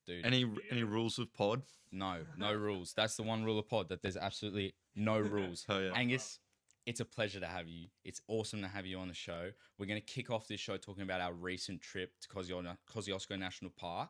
dude. Any rules with pod? No rules. That's the one rule of pod, that there's absolutely no rules. Oh, yeah. Angus, it's a pleasure to have you. It's awesome to have you on the show. We're going to kick off this show talking about our recent trip to Kosciuszko National Park.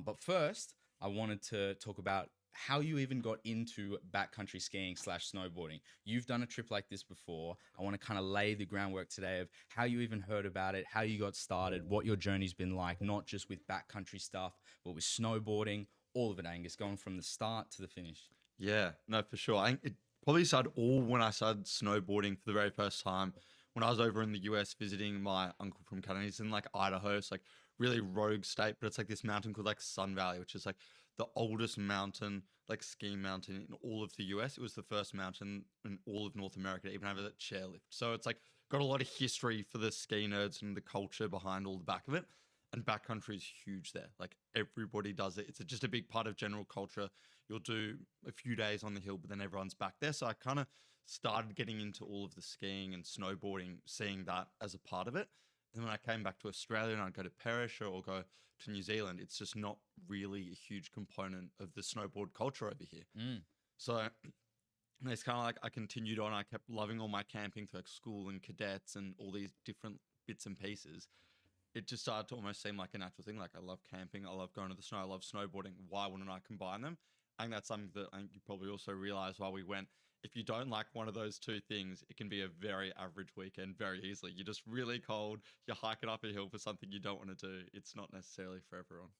But first, I wanted to talk about how you even got into backcountry skiing / snowboarding. You've done a trip like this before. I want to kind of lay the groundwork today of how you even heard about it, how you got started, what your journey's been like, not just with backcountry stuff, but with snowboarding, all of it, Angus, going from the start to the finish. Yeah, no, for sure. I think it probably started all when I started snowboarding for the very first time. When I was over in the US visiting my uncle from Canada. He's in like Idaho. It's like really rogue state, but it's like this mountain called like Sun Valley, which is like the oldest mountain, like ski mountain in all of the US. It was the first mountain in all of North America to even have a chairlift. So it's like got a lot of history for the ski nerds and the culture behind all the back of it. And backcountry is huge there. Like everybody does it. It's just a big part of general culture. You'll do a few days on the hill, but then everyone's back there. So I kind of started getting into all of the skiing and snowboarding, seeing that as a part of it. And when I came back to Australia and I'd go to Perisher or go to New Zealand, it's just not really a huge component of the snowboard culture over here. So it's kind of like I continued on. I kept loving all my camping through like school and cadets and all these different bits and pieces. It just started to almost seem like a natural thing. Like I love camping, I love going to the snow, I love snowboarding. Why wouldn't I combine them? I think that's something that I think you probably also realized while we went. If you don't like one of those two things, it can be a very average weekend very easily. You're just really cold, you're hiking up a hill for something you don't want to do. It's not necessarily for everyone.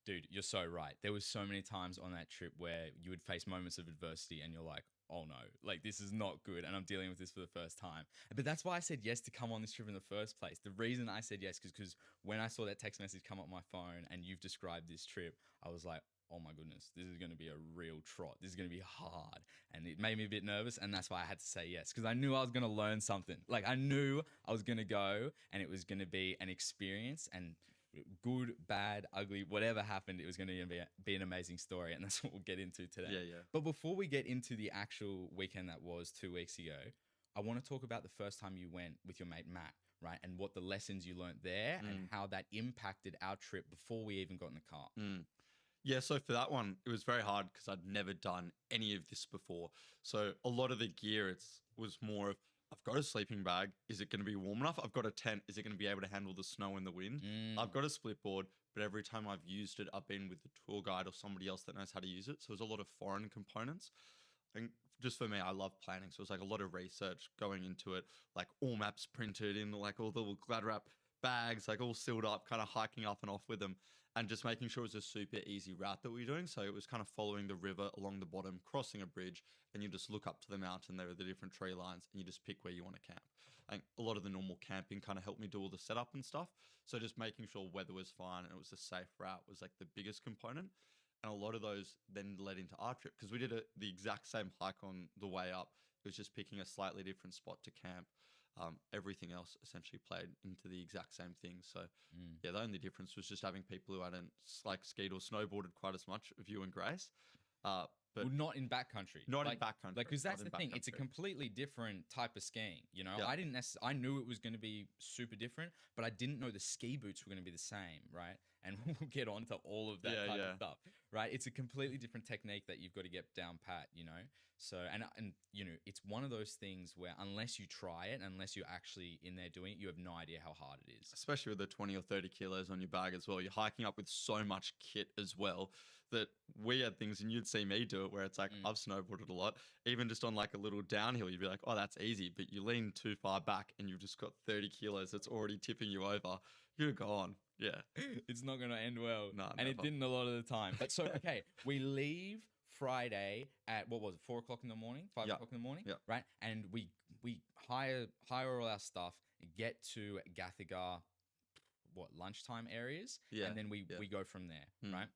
Dude, you're so right. There was so many times on that trip where you would face moments of adversity and you're like, oh no, like this is not good and I'm dealing with this for the first time. But that's why I said yes to come on this trip in the first place. The reason I said yes is because when I saw that text message come up my phone and you've described this trip, I was like, oh my goodness, this is going to be a real trot. This is going to be hard. And it made me a bit nervous. And that's why I had to say yes, because I knew I was going to learn something. Like I knew I was going to go and it was going to be an experience, and good, bad, ugly, whatever happened, it was going to be an amazing story. And that's what we'll get into today. Yeah. But before we get into the actual weekend that was 2 weeks ago, I want to talk about the first time you went with your mate, Matt, right? And what the lessons you learned there and how that impacted our trip before we even got in the car. Yeah, so for that one, it was very hard because I'd never done any of this before. So a lot of the gear, was more of, I've got a sleeping bag. Is it going to be warm enough? I've got a tent. Is it going to be able to handle the snow and the wind? I've got a split board, but every time I've used it, I've been with the tour guide or somebody else that knows how to use it. So there's a lot of foreign components. And just for me, I love planning. So it's like a lot of research going into it, like all maps printed in like all the little glad wrap bags, like all sealed up, kind of hiking up and off with them, and just making sure it was a super easy route that we were doing. So it was kind of following the river along the bottom, crossing a bridge, and you just look up to the mountain. There are the different tree lines, and you just pick where you want to camp. I think a lot of the normal camping kind of helped me do all the setup and stuff. So just making sure weather was fine and it was a safe route was like the biggest component. And a lot of those then led into our trip because we did the exact same hike on the way up. It was just picking a slightly different spot to camp. Everything else essentially played into the exact same thing. So yeah, the only difference was just having people who hadn't like skied or snowboarded quite as much of you and Grace. But well, not in backcountry. Not like, in backcountry. Like, because that's the thing. It's a completely different type of skiing. You know, Yeah. I knew it was going to be super different, but I didn't know the ski boots were going to be the same, right? And we'll get on to all of that type of stuff, right? It's a completely different technique that you've got to get down pat, you know? So, and you know, it's one of those things where unless you try it, unless you're actually in there doing it, you have no idea how hard it is. Especially with the 20 or 30 kilos on your bag as well. You're hiking up with so much kit as well that we had things, and you'd see me do it, where it's like, I've snowboarded a lot. Even just on like a little downhill, you'd be like, oh, that's easy. But you lean too far back and you've just got 30 kilos that's already tipping you over. You're gone. Yeah. It's not going to end well. No, and never. It didn't a lot of the time. But so, okay, we leave Friday at, what was it, 4 o'clock in the morning, 5 o'clock in the morning, right? And we hire all our stuff, get to Gathagar, lunchtime areas, and then we go from there, right?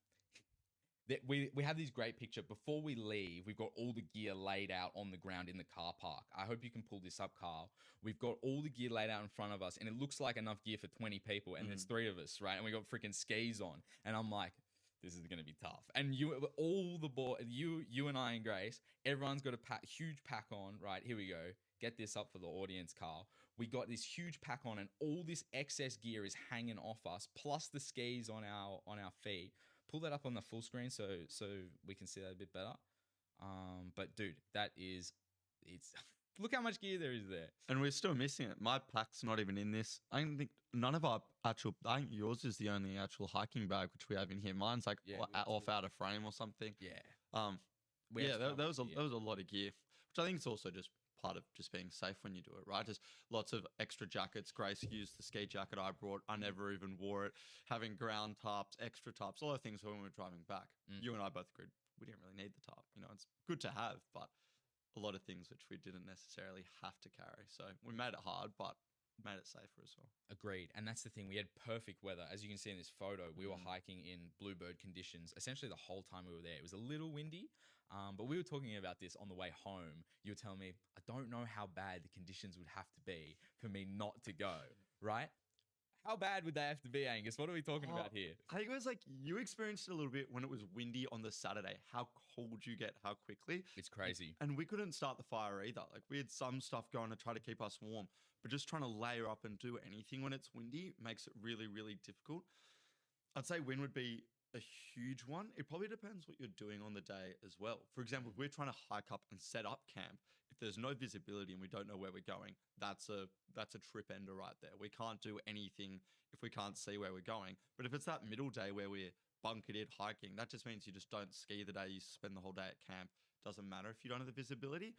We have this great picture. Before we leave, we've got all the gear laid out on the ground in the car park. I hope you can pull this up, Carl. We've got all the gear laid out in front of us, and it looks like enough gear for 20 people, and there's 3 of us, right? And we got freaking skis on, and I'm like, this is going to be tough. And you and I and Grace, everyone's got a huge pack on, right? Here we go. Get this up for the audience, Carl. We got this huge pack on, and all this excess gear is hanging off us, plus the skis on our feet. pull that up on the full screen so we can see that a bit better. But dude, it's look how much gear there is there. And we're still missing it. My pack's not even in this. I don't think none of our actual. I think yours is the only actual hiking bag which we have in here. Mine's like off out of frame or something. Yeah. That was a lot of gear, which I think is also just part of just being safe when you do it, right? Just lots of extra jackets. Grace used the ski jacket I brought. I never even wore it. Having ground tarps, extra tarps, all the things when we were driving back. You and I both agreed we didn't really need the tarp. You know, it's good to have, but a lot of things which we didn't necessarily have to carry. So we made it hard, but made it safer as well. Agreed. And that's the thing. We had perfect weather. As you can see in this photo, we were hiking in bluebird conditions essentially the whole time we were there. It was a little windy, but we were talking about this on the way home. You were telling me, I don't know how bad the conditions would have to be for me not to go, right? How bad would they have to be, Angus? What are we talking about here? I think it was like you experienced it a little bit when it was windy on the Saturday. How cold you get, how quickly. It's crazy. And we couldn't start the fire either. Like we had some stuff going to try to keep us warm, but just trying to layer up and do anything when it's windy makes it really, really difficult. I'd say wind would be a huge one. It probably depends what you're doing on the day as well. For example, if we're trying to hike up and set up camp, if there's no visibility and we don't know where we're going, that's a trip ender right there. We can't do anything if we can't see where we're going. But if it's that middle day where we're bunkered hiking, that just means you just don't ski the day. You spend the whole day at camp. Doesn't matter if you don't have the visibility.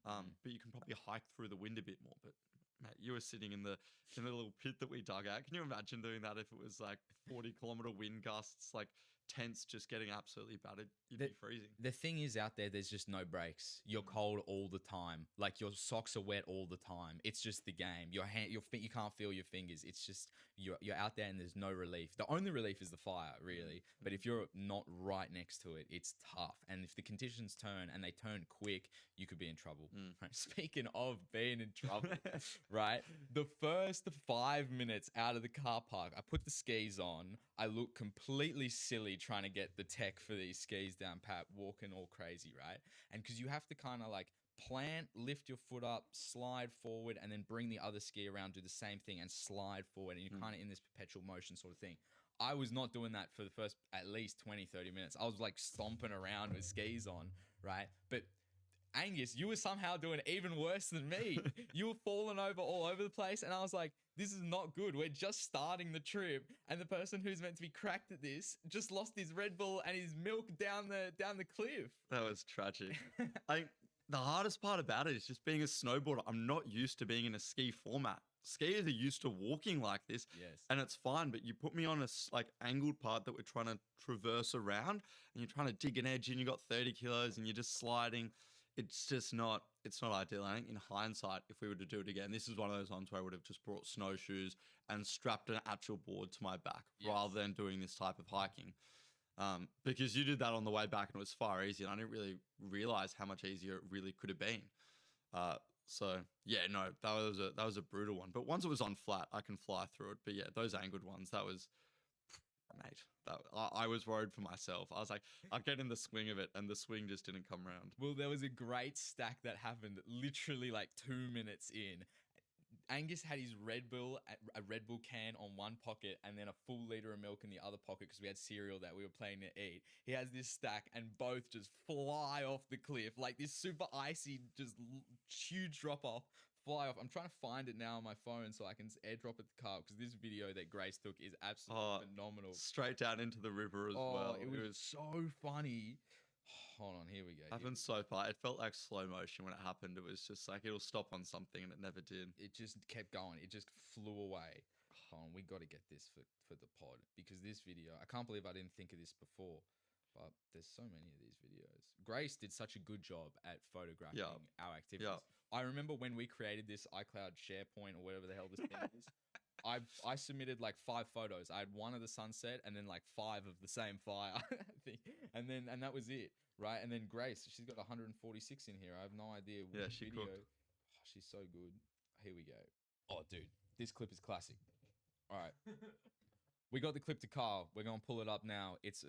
But you can probably hike through the wind a bit more. But mate, you were sitting in the little pit that we dug out. Can you imagine doing that if it was like 40-kilometer wind gusts, like tents just getting absolutely battered? You'd be freezing. The thing is, out there's just no breaks. You're cold all the time. Like your socks are wet all the time. It's just the game. Your feet, you can't feel your fingers. It's just you're out there and there's no relief. The only relief is the fire, really. But if you're not right next to it, it's tough. And if the conditions turn and they turn quick, you could be in trouble. Right? Speaking of being in trouble, right? The first 5 minutes out of the car park, I put the skis on. I look completely silly trying to get the tech for these skis down pat, walking all crazy, right? And because you have to kind of like plant, lift your foot up, slide forward, and then bring the other ski around, do the same thing and slide forward. And you're kind of in this perpetual motion sort of thing. I was not doing that for the first at least 20, 30 minutes. I was like stomping around with skis on, right? But Angus, you were somehow doing even worse than me. You were falling over all over the place. And I was like, this is not good. We're just starting the trip. And the person who's meant to be cracked at this just lost his Red Bull and his milk down the cliff. That was tragic. The hardest part about it is just being a snowboarder. I'm not used to being in a ski format. Skiers are used to walking like this, and it's fine. But you put me on a angled part that we're trying to traverse around, and you're trying to dig an edge, and you got 30 kilos, and you're just sliding. It's just not. It's not ideal. I think in hindsight, if we were to do it again, this is one of those ones where I would have just brought snowshoes and strapped an actual board to my back rather than doing this type of hiking. Because you did that on the way back and it was far easier. And I didn't really realize how much easier it really could have been. So yeah, no, that was a brutal one. But once it was on flat, I can fly through it. But yeah, those angled ones, that was, mate, I was worried for myself. I was like, I'll get in the swing of it, and the swing just didn't come around. Well, there was a great stack that happened literally like 2 minutes in. Angus had his a Red Bull can on one pocket and then a full liter of milk in the other pocket because we had cereal that we were planning to eat. He has this stack and both just fly off the cliff. Like this super icy, just huge drop off, fly off. I'm trying to find it now on my phone so I can airdrop it to Carl because this video that Grace took is absolutely phenomenal. Straight down into the river as well. It was so funny. Hold on, here we go. Happened so far. It felt like slow motion when it happened. It was just like it'll stop on something, and it never did. It just kept going. It just flew away. Hold on, we got to get this for the pod because this video, I can't believe I didn't think of this before, but there's so many of these videos. Grace did such a good job at photographing our activities. I remember when we created this iCloud SharePoint or whatever the hell this thing is. I submitted like 5 photos. I had one of the sunset and then like 5 of the same fire, I think. And that was it, right? And then Grace, she's got 146 in here. I have no idea which video. Cooked. Oh, she's so good. Here we go. Oh, dude, this clip is classic. All right. We got the clip to Carl. We're gonna pull it up now. It's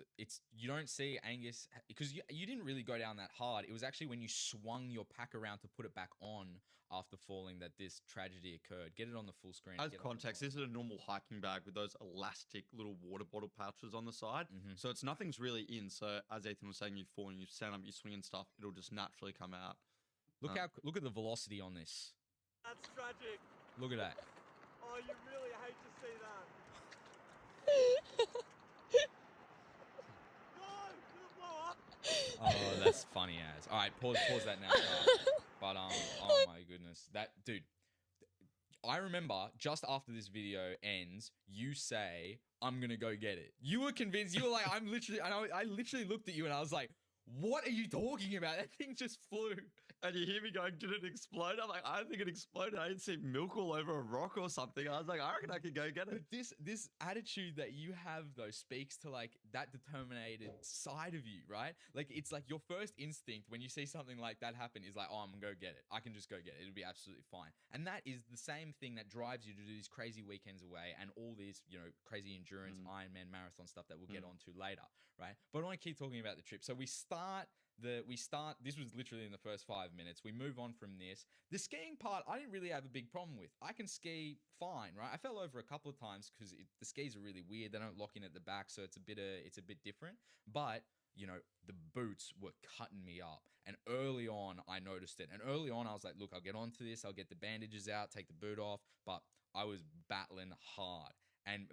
you don't see Angus because you didn't really go down that hard. It was actually when you swung your pack around to put it back on after falling that this tragedy occurred. Get it on the full screen. As context, this is a normal hiking bag with those elastic little water bottle pouches on the side. So it's nothing's really in. So as Ethan was saying, you fall and you stand up, you swing and stuff, it'll just naturally come out. Look at the velocity on this. That's tragic. Look at that. Oh, you really hate to see that. Oh, that's funny as. All right, pause that now. But oh my goodness, that dude. I remember just after this video ends, you say, "I'm gonna go get it." You were convinced. You were like, "I'm literally." I literally looked at you and I was like, "What are you talking about? That thing just flew." And you hear me going, "Did it explode?" I'm like, "I don't think it exploded. I didn't see milk all over a rock or something." I was like, "I reckon I could go get it." But this attitude that you have though speaks to like that determined side of you, right? Like it's like your first instinct when you see something like that happen is like, "Oh, I'm gonna go get it. I can just go get it. It'll be absolutely fine." And that is the same thing that drives you to do these crazy weekends away and all these, crazy endurance, Ironman, marathon stuff that we'll get onto later, right? But I want to keep talking about the trip. So we start. This was literally in the first 5 minutes. We move on from this. The skiing part, I didn't really have a big problem with. I can ski fine, right? I fell over a couple of times because the skis are really weird. They don't lock in at the back, so it's a bit different. But the boots were cutting me up. And early on, I noticed it. And early on, I was like, look, I'll get onto this. I'll get the bandages out, take the boot off. But I was battling hard.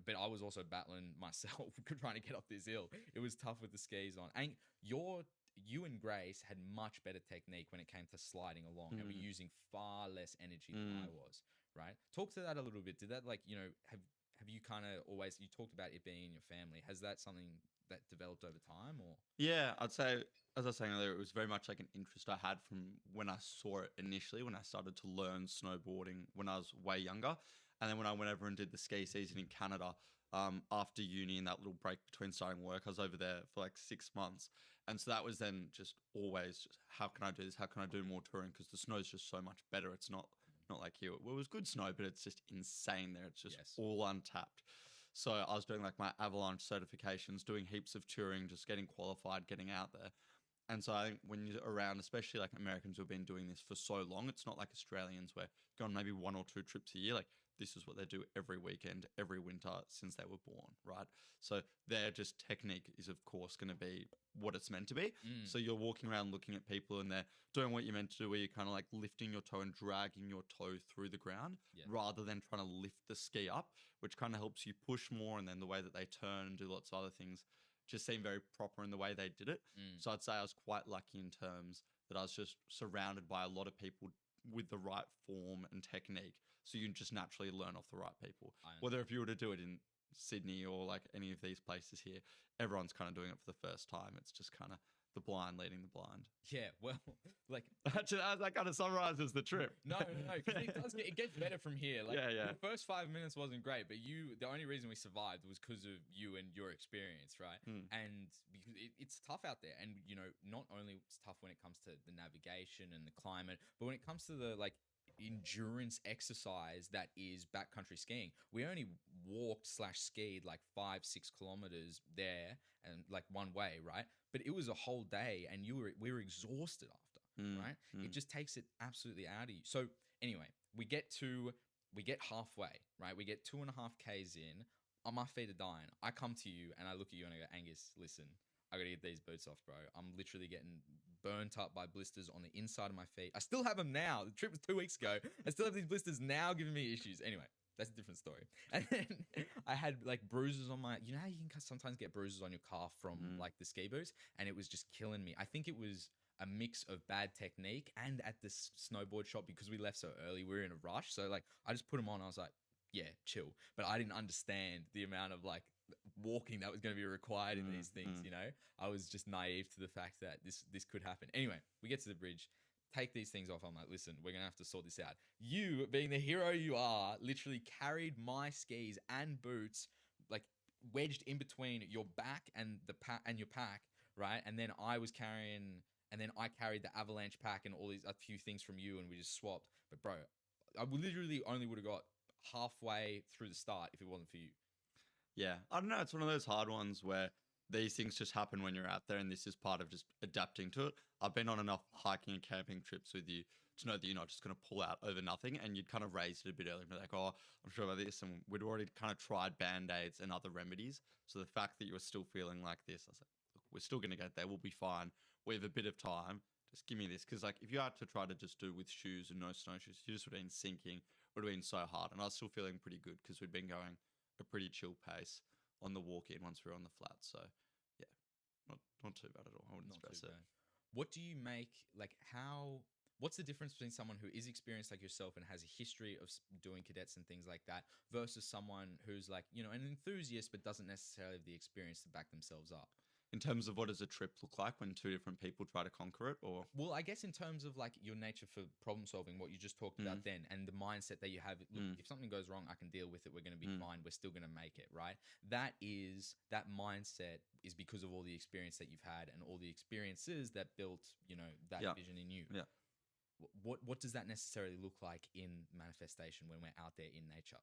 But I was also battling myself, trying to get up this hill. It was tough with the skis on. And you and Grace had much better technique when it came to sliding along and were using far less energy than I was, right? Talk to that a little bit. Did that have you kind of always, you talked about it being in your family. Has that something that developed over time or? Yeah, I'd say, as I was saying earlier, it was very much like an interest I had from when I saw it initially, when I started to learn snowboarding when I was way younger. And then when I went over and did the ski season in Canada, after uni and that little break between starting work, I was over there for like 6 months. And so that was then just always just, how can I do this? How can I do more touring? Because the snow's just so much better. It's not like here. Well, it was good snow, but it's just insane there. It's just all untapped. So I was doing like my avalanche certifications, doing heaps of touring, just getting qualified, getting out there. And so I think when you're around, especially like Americans who have been doing this for so long, it's not like Australians where go on maybe 1 or 2 trips a year. Like this is what they do every weekend, every winter since they were born, right? So their just technique is of course going to be what it's meant to be. So you're walking around looking at people and they're doing what you're meant to do, where you're kind of like lifting your toe and dragging your toe through the ground rather than trying to lift the ski up, which kind of helps you push more. And then the way that they turn and do lots of other things just seemed very proper in the way they did it. So I'd say I was quite lucky in terms that I was just surrounded by a lot of people with the right form and technique. So you just naturally learn off the right people. Whether if you were to do it in Sydney or like any of these places here, everyone's kind of doing it for the first time. It's just kind of the blind leading the blind. Yeah, well, like actually, that kind of summarizes the trip. No, because it gets better from here. Like, yeah. The first 5 minutes wasn't great, but the only reason we survived was because of you and your experience, right? And because it's tough out there, and not only it's tough when it comes to the navigation and the climate, but when it comes to the like endurance exercise that is backcountry skiing. We only walked/skied like 5-6 kilometers there and like one way, right? But it was a whole day and we were exhausted after, right? It just takes it absolutely out of you. So anyway, we get halfway, right? We get 2.5 Ks in. My feet are dying. I come to you and I look at you and I go, Angus, listen, I gotta get these boots off, bro. I'm literally getting burnt up by blisters on the inside of my feet. I still have them now. The trip was 2 weeks ago. I still have these blisters now giving me issues. Anyway, that's a different story. And then I had like bruises on my, how you can sometimes get bruises on your calf from like the ski boots, and it was just killing me. I think it was a mix of bad technique and at the snowboard shop because we left so early, we were in a rush. So like I just put them on. I was like, yeah, chill. But I didn't understand the amount of like walking that was going to be required in these things, I was just naive to the fact that this could happen. Anyway, we get to the bridge, take these things off. I'm like, listen, we're going to have to sort this out. You, being the hero you are, literally carried my skis and boots like wedged in between your back and your pack, right? And then I carried the avalanche pack and all these a few things from you, and we just swapped. But bro, I literally only would have got halfway through the start if it wasn't for you. Yeah, I don't know. It's one of those hard ones where these things just happen when you're out there, and this is part of just adapting to it. I've been on enough hiking and camping trips with you to know that you're not just going to pull out over nothing, and you'd kind of raised it a bit earlier, and be like, "Oh, I'm sure about this," and we'd already kind of tried band-aids and other remedies. So the fact that you were still feeling like this, I was like, "Look, we're still going to get there. We'll be fine. We have a bit of time. Just give me this," because like if you had to try to just do with shoes and no snowshoes, you just would have been sinking. Would have been so hard, and I was still feeling pretty good because we'd been going a pretty chill pace on the walk in once we were on the flat. So yeah, not too bad at all. I wouldn't Not stress too it. bad. What do you make, like, what's the difference between someone who is experienced like yourself and has a history of doing cadets and things like that versus someone who's like, you know, an enthusiast but doesn't necessarily have the experience to back themselves up? In terms of what does a trip look like when two different people try to conquer it, or Well, I guess in terms of like your nature for problem solving, what you just talked about then, and the mindset that you have, look, if something goes wrong, I can deal with it. We're going to be fine. We're still going to make it, right? That mindset is because of all the experience that you've had and all the experiences that built, you know, that vision in you. Yeah. What does that necessarily look like in manifestation when we're out there in nature?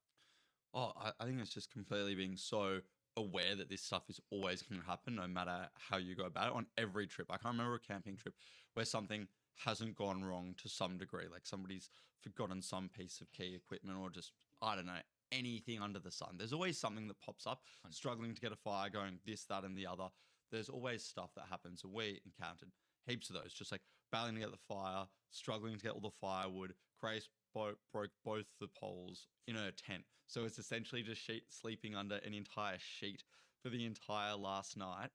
Oh, I think it's just completely being so aware that this stuff is always going to happen no matter how you go about it on every trip. I can't remember a camping trip where something hasn't gone wrong to some degree. Like somebody's forgotten some piece of key equipment or just, I don't know, anything under the sun. There's always something that pops up, struggling to get a fire going, this, that, and the other. There's always stuff that happens. And we encountered heaps of those, just like battling to get the fire, struggling to get all the firewood. Grace broke both the poles in her tent. So it's essentially just sleeping under an entire sheet for the entire last night.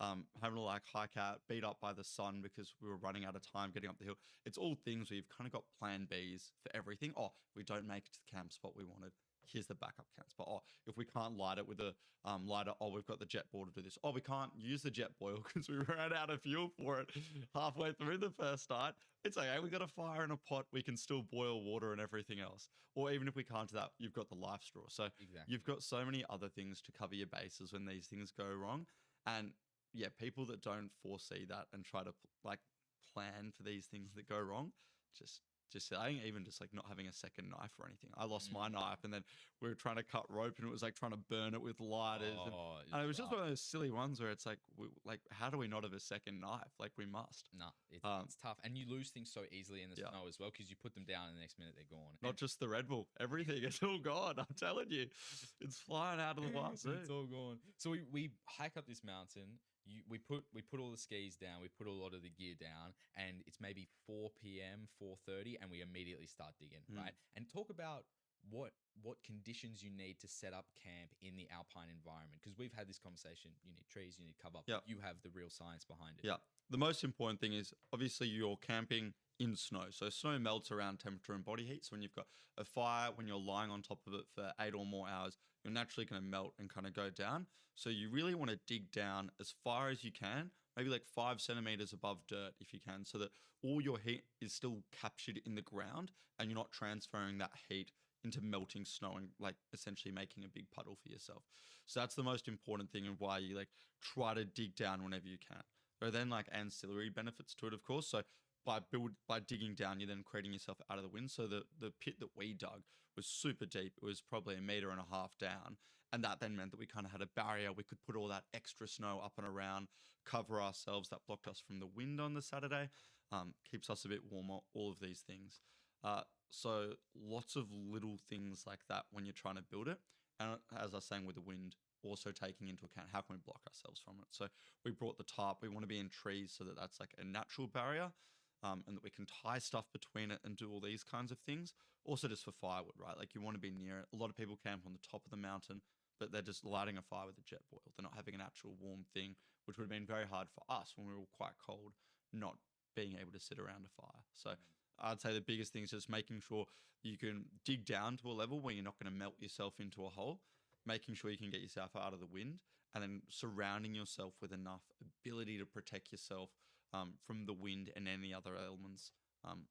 Having to like hike out, beat up by the sun because we were running out of time getting up the hill. It's all things where you've kind of got plan Bs for everything. Oh, if we don't make it to the camp spot we wanted, here's the backup camp spot. Oh, if we can't light it with a lighter, oh, we've got the jet boil to do this. Oh, we can't use the jet boil because we ran out of fuel for it halfway through the first night. It's okay. We got a fire in a pot. We can still boil water and everything else. Or even if we can't do that, you've got the life straw. So you've got so many other things to cover your bases when these things go wrong. And yeah, people that don't foresee that and try to like plan for these things that go wrong, just I think even just like not having a second knife or anything. I lost my knife, and then we were trying to cut rope, and it was like trying to burn it with lighters. And it was just one of those silly ones where it's like, how do we not have a second knife? Like we must. No, it's tough, and you lose things so easily in the snow as well because you put them down, and the next minute they're gone. Not just the Red Bull, everything. It's all gone. I'm telling you, it's flying out of the wazoo. It's all gone. So we hike up this mountain. We put all the skis down, we put a lot of the gear down, and it's maybe 4 p.m., 4:30, and we immediately start digging, right? And talk about what conditions you need to set up camp in the alpine environment, because we've had this conversation. You need trees, you need cover. Yep. You have the real science behind it. Yeah. The most important thing is obviously you're camping in snow. So snow melts around temperature and body heat. So when you've got a fire, when you're lying on top of it for 8 or more hours, you're naturally going to melt and kind of go down. So you really want to dig down as far as you can, maybe like 5 centimeters above dirt if you can, so that all your heat is still captured in the ground and you're not transferring that heat into melting snow and like essentially making a big puddle for yourself. So that's the most important thing, and why you like try to dig down whenever you can. There are then like ancillary benefits to it, of course. So by digging down, you're then creating yourself out of the wind. So the pit that we dug was super deep. It was probably 1.5 meters down. And that then meant that we kind of had a barrier. We could put all that extra snow up and around, cover ourselves. That blocked us from the wind on the Saturday, keeps us a bit warmer, all of these things. So lots of little things like that when you're trying to build it. And as I was saying with the wind, also taking into account how can we block ourselves from it. So we brought the tarp. We want to be in trees so that that's like a natural barrier. And that we can tie stuff between it and do all these kinds of things. Also just for firewood, right? Like you want to be near it. A lot of people camp on the top of the mountain, but they're just lighting a fire with a jet boil. They're not having an actual warm thing, which would have been very hard for us when we were all quite cold, not being able to sit around a fire. So I'd say the biggest thing is just making sure you can dig down to a level where you're not going to melt yourself into a hole, making sure you can get yourself out of the wind, and then surrounding yourself with enough ability to protect yourself from the wind and any other elements,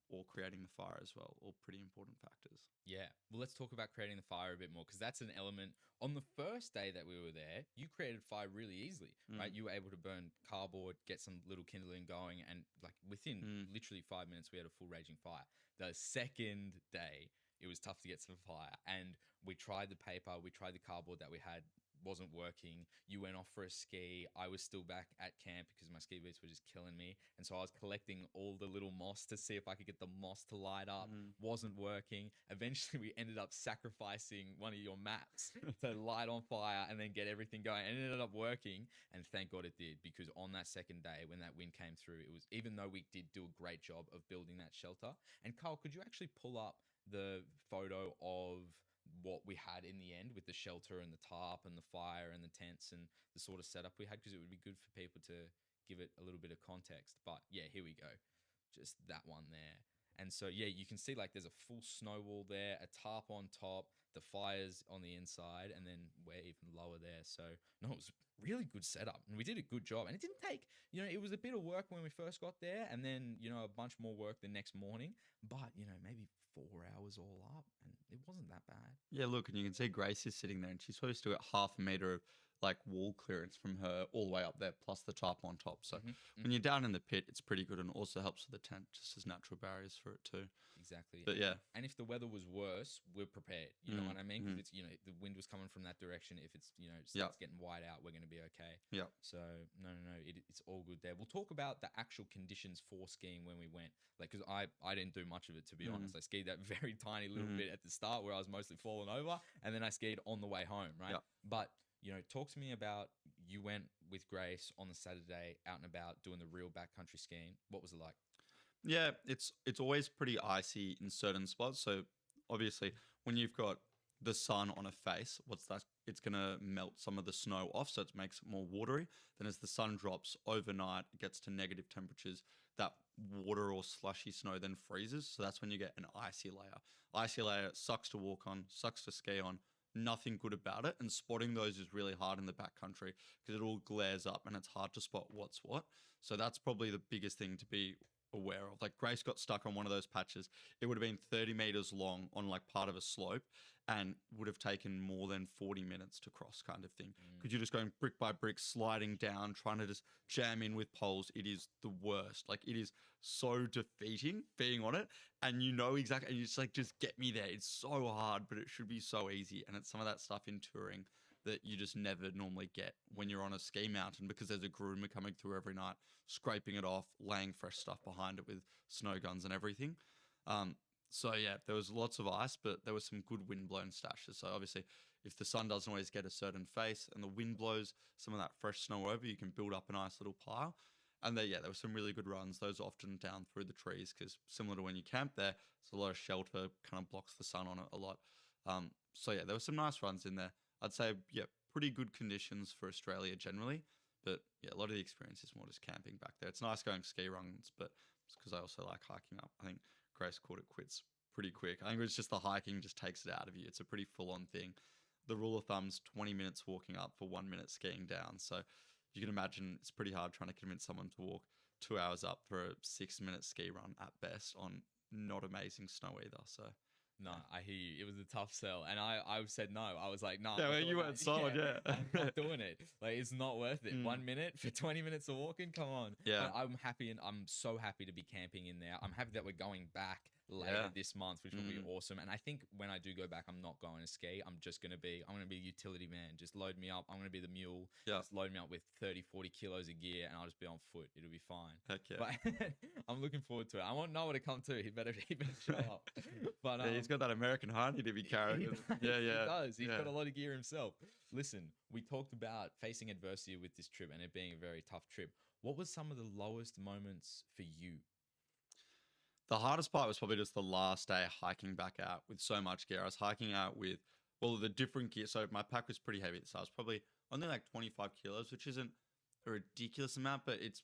or creating the fire as well, all pretty important factors. Yeah. Well, let's talk about creating the fire a bit more, because that's an element. On the first day that we were there, you created fire really easily, right? You were able to burn cardboard, get some little kindling going, and like within literally 5 minutes, we had a full raging fire. The second day, it was tough to get some fire, and we tried the paper, we tried the cardboard that we had wasn't working. You went off for a ski. I was still back at camp because my ski boots were just killing me. And so I was collecting all the little moss to see if I could get the moss to light up. Wasn't working. Eventually, we ended up sacrificing one of your mats to light on fire and then get everything going. And it ended up working. And thank God it did, because on that second day, when that wind came through, it was, even though we did do a great job of building that shelter. And Carl, could you actually pull up the photo of what we had in the end with the shelter and the tarp and the fire and the tents and the sort of setup we had, because it would be good for people to give it a little bit of context. But yeah, here we go. Just that one there. And so, yeah, you can see like there's a full snow wall there, a tarp on top, the fires on the inside, and then we're even lower there. So, no, it was a really good setup. And we did a good job. And it didn't take, it was a bit of work when we first got there, and then, a bunch more work the next morning. But, maybe 4 hours all up, and it wasn't that bad. Yeah, look, and you can see Grace is sitting there, and she's probably still got half a meter of like wall clearance from her all the way up there, plus the tarp on top. So when you're down in the pit, it's pretty good, and also helps with the tent, just as natural barriers for it too. Exactly. But yeah. And if the weather was worse, we're prepared. You know what I mean? Because it's, the wind was coming from that direction. If it's, starts getting white out, we're going to be okay. Yeah. So no, it's all good there. We'll talk about the actual conditions for skiing when we went. Like, because I didn't do much of it, to be honest. I skied that very tiny little bit at the start where I was mostly falling over, and then I skied on the way home, right? Yeah. But talk to me about, you went with Grace on the Saturday out and about doing the real backcountry skiing. What was it like? Yeah, it's always pretty icy in certain spots. So obviously, when you've got the sun on a face, what's that? It's gonna melt some of the snow off, so it makes it more watery. Then as the sun drops overnight, it gets to negative temperatures. That water or slushy snow then freezes. So that's when you get an icy layer. Icy layer sucks to walk on, sucks to ski on. Nothing good about it. And spotting those is really hard in the backcountry because it all glares up and it's hard to spot what's what. So that's probably the biggest thing to be aware of. Like, Grace got stuck on one of those patches. It would have been 30 meters long on like part of a slope and would have taken more than 40 minutes to cross, kind of thing. Because you're just going brick by brick, sliding down, trying to just jam in with poles. It is the worst. Like, it is so defeating being on it. And exactly, and you're just like, just get me there. It's so hard, but it should be so easy. And it's some of that stuff in touring that you just never normally get when you're on a ski mountain, because there's a groomer coming through every night, scraping it off, laying fresh stuff behind it with snow guns and everything. So yeah, there was lots of ice, but there was some good wind-blown stashes. So obviously, if the sun doesn't always get a certain face and the wind blows some of that fresh snow over, you can build up a nice little pile. And there were some really good runs. Those are often down through the trees because, similar to when you camp there, it's a lot of shelter, kind of blocks the sun on it a lot. So yeah, there were some nice runs in there. I'd say, pretty good conditions for Australia generally. But yeah, a lot of the experience is more just camping back there. It's nice going ski runs, but it's because I also like hiking up. I think Grace called it quits pretty quick. I think it's just the hiking just takes it out of you. It's a pretty full-on thing. The rule of thumb's 20 minutes walking up for 1 minute skiing down. So you can imagine it's pretty hard trying to convince someone to walk 2 hours up for a 6-minute ski run at best on not amazing snow either. So no, I hear you. It was a tough sell. And I said no. I was like, no. Yeah, well, you weren't solid, I'm not doing it. Like, it's not worth it. 1 minute for 20 minutes of walking? Come on. Yeah. But I'm happy, and I'm so happy to be camping in there. I'm happy that we're going back later this month, which will be awesome. And I think when I do go back, I'm not going to ski. I'm going to be a utility man. Just load me up. I'm going to be the mule. Yeah. Just load me up with 30, 40 kilos of gear, and I'll just be on foot. It'll be fine. Heck yeah. But I'm looking forward to it. I want Noah to come too. He better show up. But he's got that American harney to be carrying. He does. He's got a lot of gear himself. Listen, we talked about facing adversity with this trip and it being a very tough trip. What was some of the lowest moments for you? The hardest part was probably just the last day hiking back out with so much gear. I was hiking out with, the different gear. So my pack was pretty heavy. So I was probably only like 25 kilos, which isn't a ridiculous amount, but it's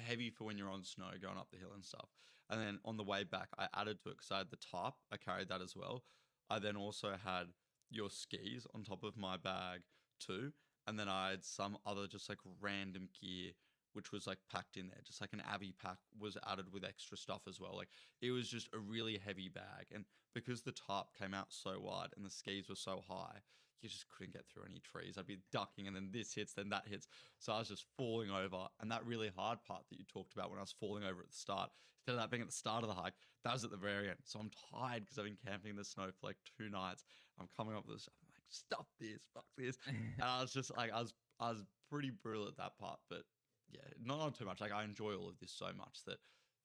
heavy for when you're on snow going up the hill and stuff. And then on the way back, I added to it because I had the tarp. I carried that as well. I then also had your skis on top of my bag too. And then I had some other just like random gear, which was like packed in there. Just like an Avi pack was added with extra stuff as well. Like, it was just a really heavy bag. And because the tarp came out so wide and the skis were so high, you just couldn't get through any trees. I'd be ducking and then this hits, then that hits. So I was just falling over. And that really hard part that you talked about when I was falling over at the start, instead of that being at the start of the hike, that was at the very end. So I'm tired because I've been camping in the snow for like 2 nights. I'm coming up with this. I'm like, Stop this, fuck this. And I was just like, I was pretty brutal at that part, but yeah, not too much. Like I enjoy all of this so much that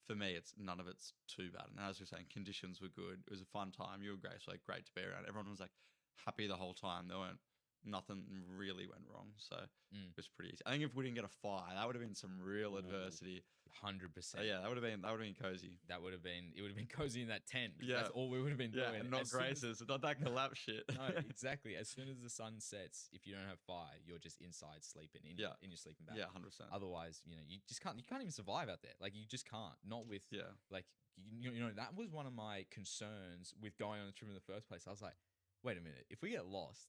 for me, none of it's too bad. And as we were saying, conditions were good. It was a fun time. You were great. So like great to be around. Everyone was like happy the whole time. Nothing really went wrong. So it was pretty easy. I think if we didn't get a fire, that would have been some real adversity. 100%. Yeah, that would have been cozy. It would have been cozy in that tent. Yeah. That's all we would have been doing. Yeah, and not graces, not that collapse shit. No, exactly. As soon as the sun sets, if you don't have fire, you're just inside sleeping in your sleeping bag. Yeah, 100%. Otherwise, you can't even survive out there. Like you just can't. Not with like that was one of my concerns with going on the trip in the first place. I was like, wait a minute, if we get lost,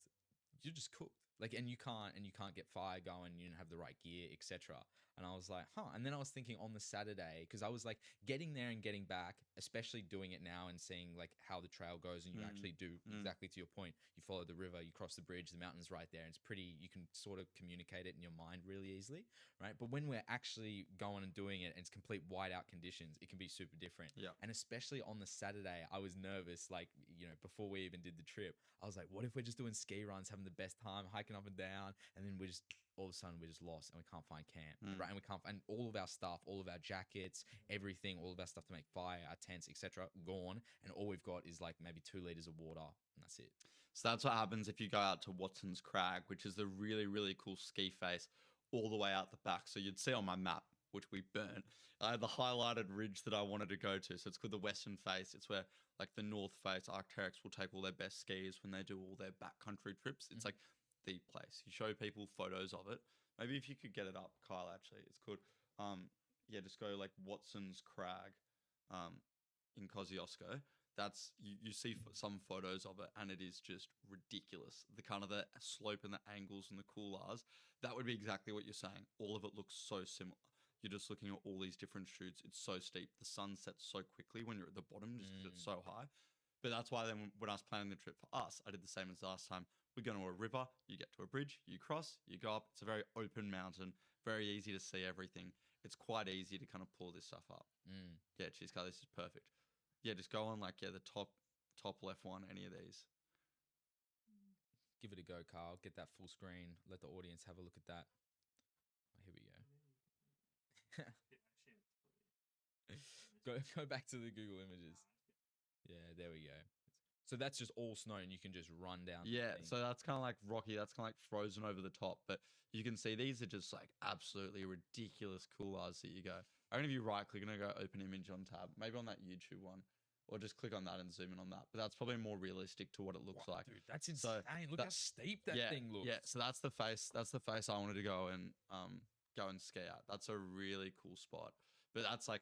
you're just cooked. Like, and you can't get fire going. You don't have the right gear, etc. And I was like, And then I was thinking on the Saturday, because I was like getting there and getting back, especially doing it now and seeing like how the trail goes, and you actually do exactly to your point. You follow the river, you cross the bridge, the mountain's right there. And it's pretty. You can sort of communicate it in your mind really easily, right? But when we're actually going and doing it, and it's complete whiteout conditions, it can be super different. Yeah. And especially on the Saturday, I was nervous. Like before we even did the trip, I was like, what if we're just doing ski runs, having the best time, hiking up and down, and then all of a sudden we're just lost and we can't find camp, right? And we can't find all of our stuff, all of our jackets, everything, all of our stuff to make fire, our tents, etc., gone, and all we've got is like maybe 2 liters of water, and that's it. So that's what happens if you go out to Watson's Crag, which is the really, really cool ski face all the way out the back. So you'd see on my map, which we burnt, I had the highlighted ridge that I wanted to go to. So it's called the Western Face. It's where like the North Face, Arc'teryx will take all their best skiers when they do all their backcountry trips. It's like the place. You show people photos of it. Maybe if you could get it up, Kyle, actually. It's called, just go like Watson's Crag in Kosciuszko. That's, you see some photos of it and it is just ridiculous. The kind of the slope and the angles and the couloirs, that would be exactly what you're saying. All of it looks so similar. You're just looking at all these different shoots. It's so steep. The sun sets so quickly when you're at the bottom just because it's so high. But that's why then when I was planning the trip for us, I did the same as last time. We go to a river, you get to a bridge, you cross, you go up. It's a very open mountain, very easy to see everything. It's quite easy to kind of pull this stuff up. Yeah, cheers, Carl. This is perfect. Yeah, just go on like, the top left one, any of these. Give it a go, Carl. Get that full screen. Let the audience have a look at that. Oh, here we go. Go back to the Google images. Yeah, there we go. So that's just all snow and you can just run down. Yeah, so that's kind of like rocky. That's kind of like frozen over the top. But you can see these are just like absolutely ridiculous couloirs that you go. I reckon if you right click and go open image on tab, maybe on that YouTube one, or just click on that and zoom in on that. But that's probably more realistic to what it looks like. Dude, that's insane. Look how steep that thing looks. Yeah, so that's the face. That's the face I wanted to go and ski at. That's a really cool spot. But that's like,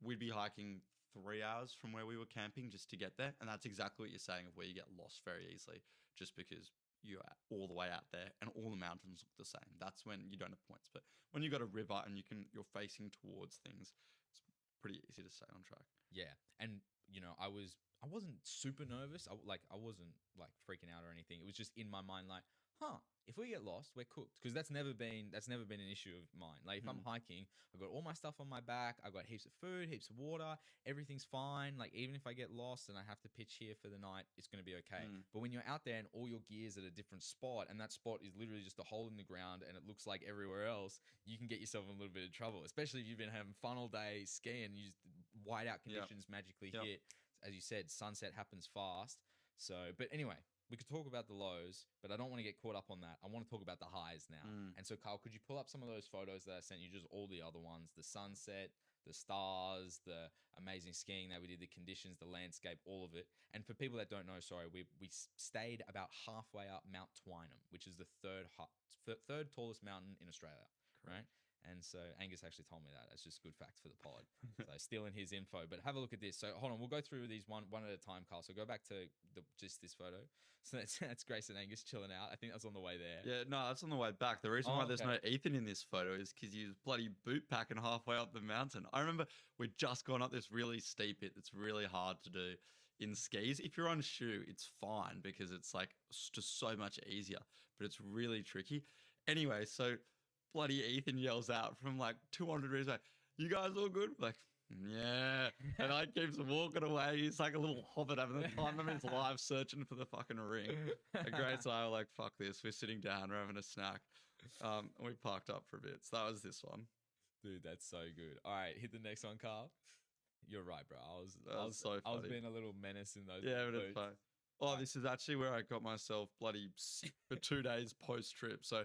we'd be hiking 3 hours from where we were camping just to get there. And that's exactly what you're saying of where you get lost very easily, just because you're all the way out there and all the mountains look the same. That's when you don't have points. But when you got a river and you're facing towards things, it's pretty easy to stay on track. Yeah. And I wasn't super nervous. I wasn't like freaking out or anything. It was just in my mind like, if we get lost, we're cooked. Because that's never been an issue of mine. Like if I'm hiking, I've got all my stuff on my back. I've got heaps of food, heaps of water. Everything's fine. Like even if I get lost and I have to pitch here for the night, it's going to be okay. But when you're out there and all your gear's at a different spot, and that spot is literally just a hole in the ground and it looks like everywhere else, you can get yourself in a little bit of trouble. Especially if you've been having fun all day skiing, whiteout conditions magically hit. As you said, sunset happens fast. So, but anyway, we could talk about the lows, but I don't want to get caught up on that. I want to talk about the highs now. And so, Carl, could you pull up some of those photos that I sent you, just all the other ones, the sunset, the stars, the amazing skiing that we did, the conditions, the landscape, all of it. And for people that don't know, we stayed about halfway up Mount Twynham, which is the third tallest mountain in Australia, right? And so Angus actually told me that. That's just good facts for the pod. So stealing his info. But have a look at this. So hold on, we'll go through these one at a time, Carl. So go back to just this photo. So that's Grace and Angus chilling out. I think that's on the way there. Yeah, no, that's on the way back. The reason why there's no Ethan in this photo is because he was bloody boot packing halfway up the mountain. I remember we'd just gone up this really steep bit that's really hard to do in skis. If you're on shoe, it's fine because it's like just so much easier, but it's really tricky. Anyway, so bloody Ethan yells out from like 200 meters away, "You guys all good?" Like, Yeah. And I keeps walking away. He's like a little hobbit having the time of his life searching for the fucking ring. A great so I was like, fuck this. We're sitting down, we're having a snack. And we parked up for a bit. So that was this one. Dude, that's so good. All right, hit the next one, Carl. You're right, bro. That was so funny. I was being a little menace in those. Yeah, but it's fine. Oh, this is actually where I got myself bloody sick for 2 days post trip. So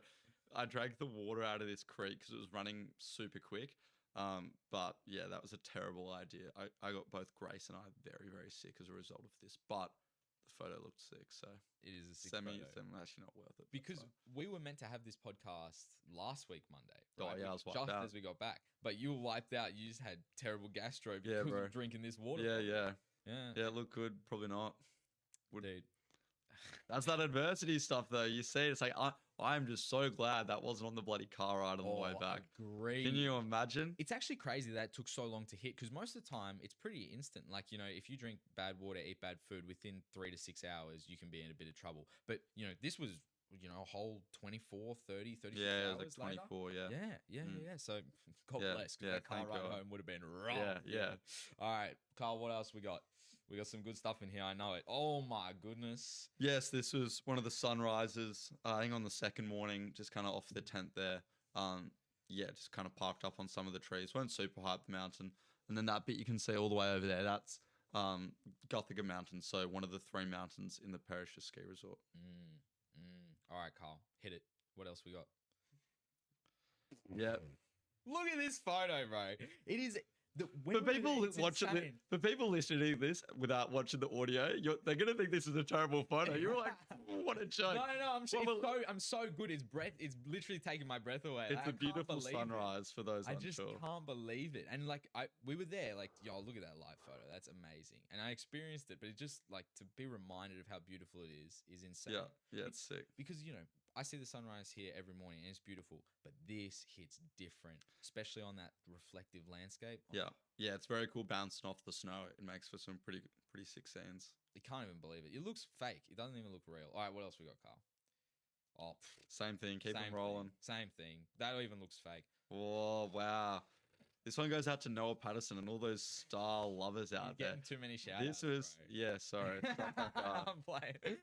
I drank the water out of this creek because it was running super quick. But yeah, that was a terrible idea. I got both Grace and I very, very sick as a result of this. But the photo looked sick. So it is a sick semi photo. actually not worth it. Because we were meant to have this podcast last week, Monday. Oh, right? yeah, I was wiped just out. as we got back. But you were wiped out. You just had terrible gastro because bro. of drinking this water. Yeah. Yeah. Yeah, it looked good. Probably not. Dude. That's that adversity stuff, though. You see, it's like I'm just so glad that wasn't on the bloody car ride on the way back. Agree. Can you imagine? It's actually crazy that it took so long to hit because most of the time it's pretty instant. Like, you know, if you drink bad water, eat bad food, within 3 to 6 hours, you can be in a bit of trouble. But, you know, this was, you know, a whole 24, 30, 36 Yeah, it hours was like 24, later. Yeah. Yeah. So, God Yeah, bless, because yeah, that car thank ride God. home would have been rough. Yeah. All right, Carl, what else we got? We got some good stuff in here. I know it. Oh, my goodness. Yes, this was one of the sunrises. I think on the second morning, just kind of off the tent there. Yeah, just kind of parked up on some of the trees. Weren't super high up the mountain. And then that bit you can see all the way over there, that's Gothica Mountain. So one of the 3 mountains in the Perisher ski resort. All right, Carl, hit it. What else we got? Yeah. Look at this photo, bro. It is... For people listening to this without watching the audio, they're gonna think this is a terrible photo. You're like, what a joke! No, I'm so good. It's literally taking my breath away. It's a beautiful sunrise for those. I just can't believe it. And like, we were there. Like, yo, look at that live photo. That's amazing. And I experienced it, but it just like to be reminded of how beautiful it is insane. Yeah, it's sick. Because you know, I see the sunrise here every morning and it's beautiful, but this hits different, especially on that reflective landscape. Yeah, it's very cool bouncing off the snow. It makes for some pretty sick scenes. You can't even believe it. It looks fake. It doesn't even look real. All right, what else we got, Carl? Oh, same thing. Keep them rolling. Same thing. That even looks fake. Oh, wow. This one goes out to Noah Patterson and all those star lovers out there. Getting too many shout outs. This was, bro. yeah, sorry. I'm playing.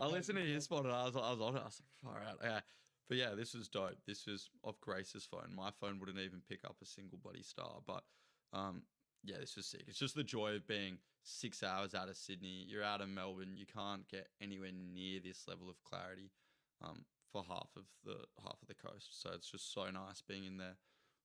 I listened to his spot and I was on it. I was like, far out. Yeah. But yeah, this was dope. This was off Grace's phone. My phone wouldn't even pick up a single bloody star. But yeah, this was sick. It's just the joy of being 6 hours out of Sydney. You're out of Melbourne. You can't get anywhere near this level of clarity for half of the coast. So it's just so nice being in there,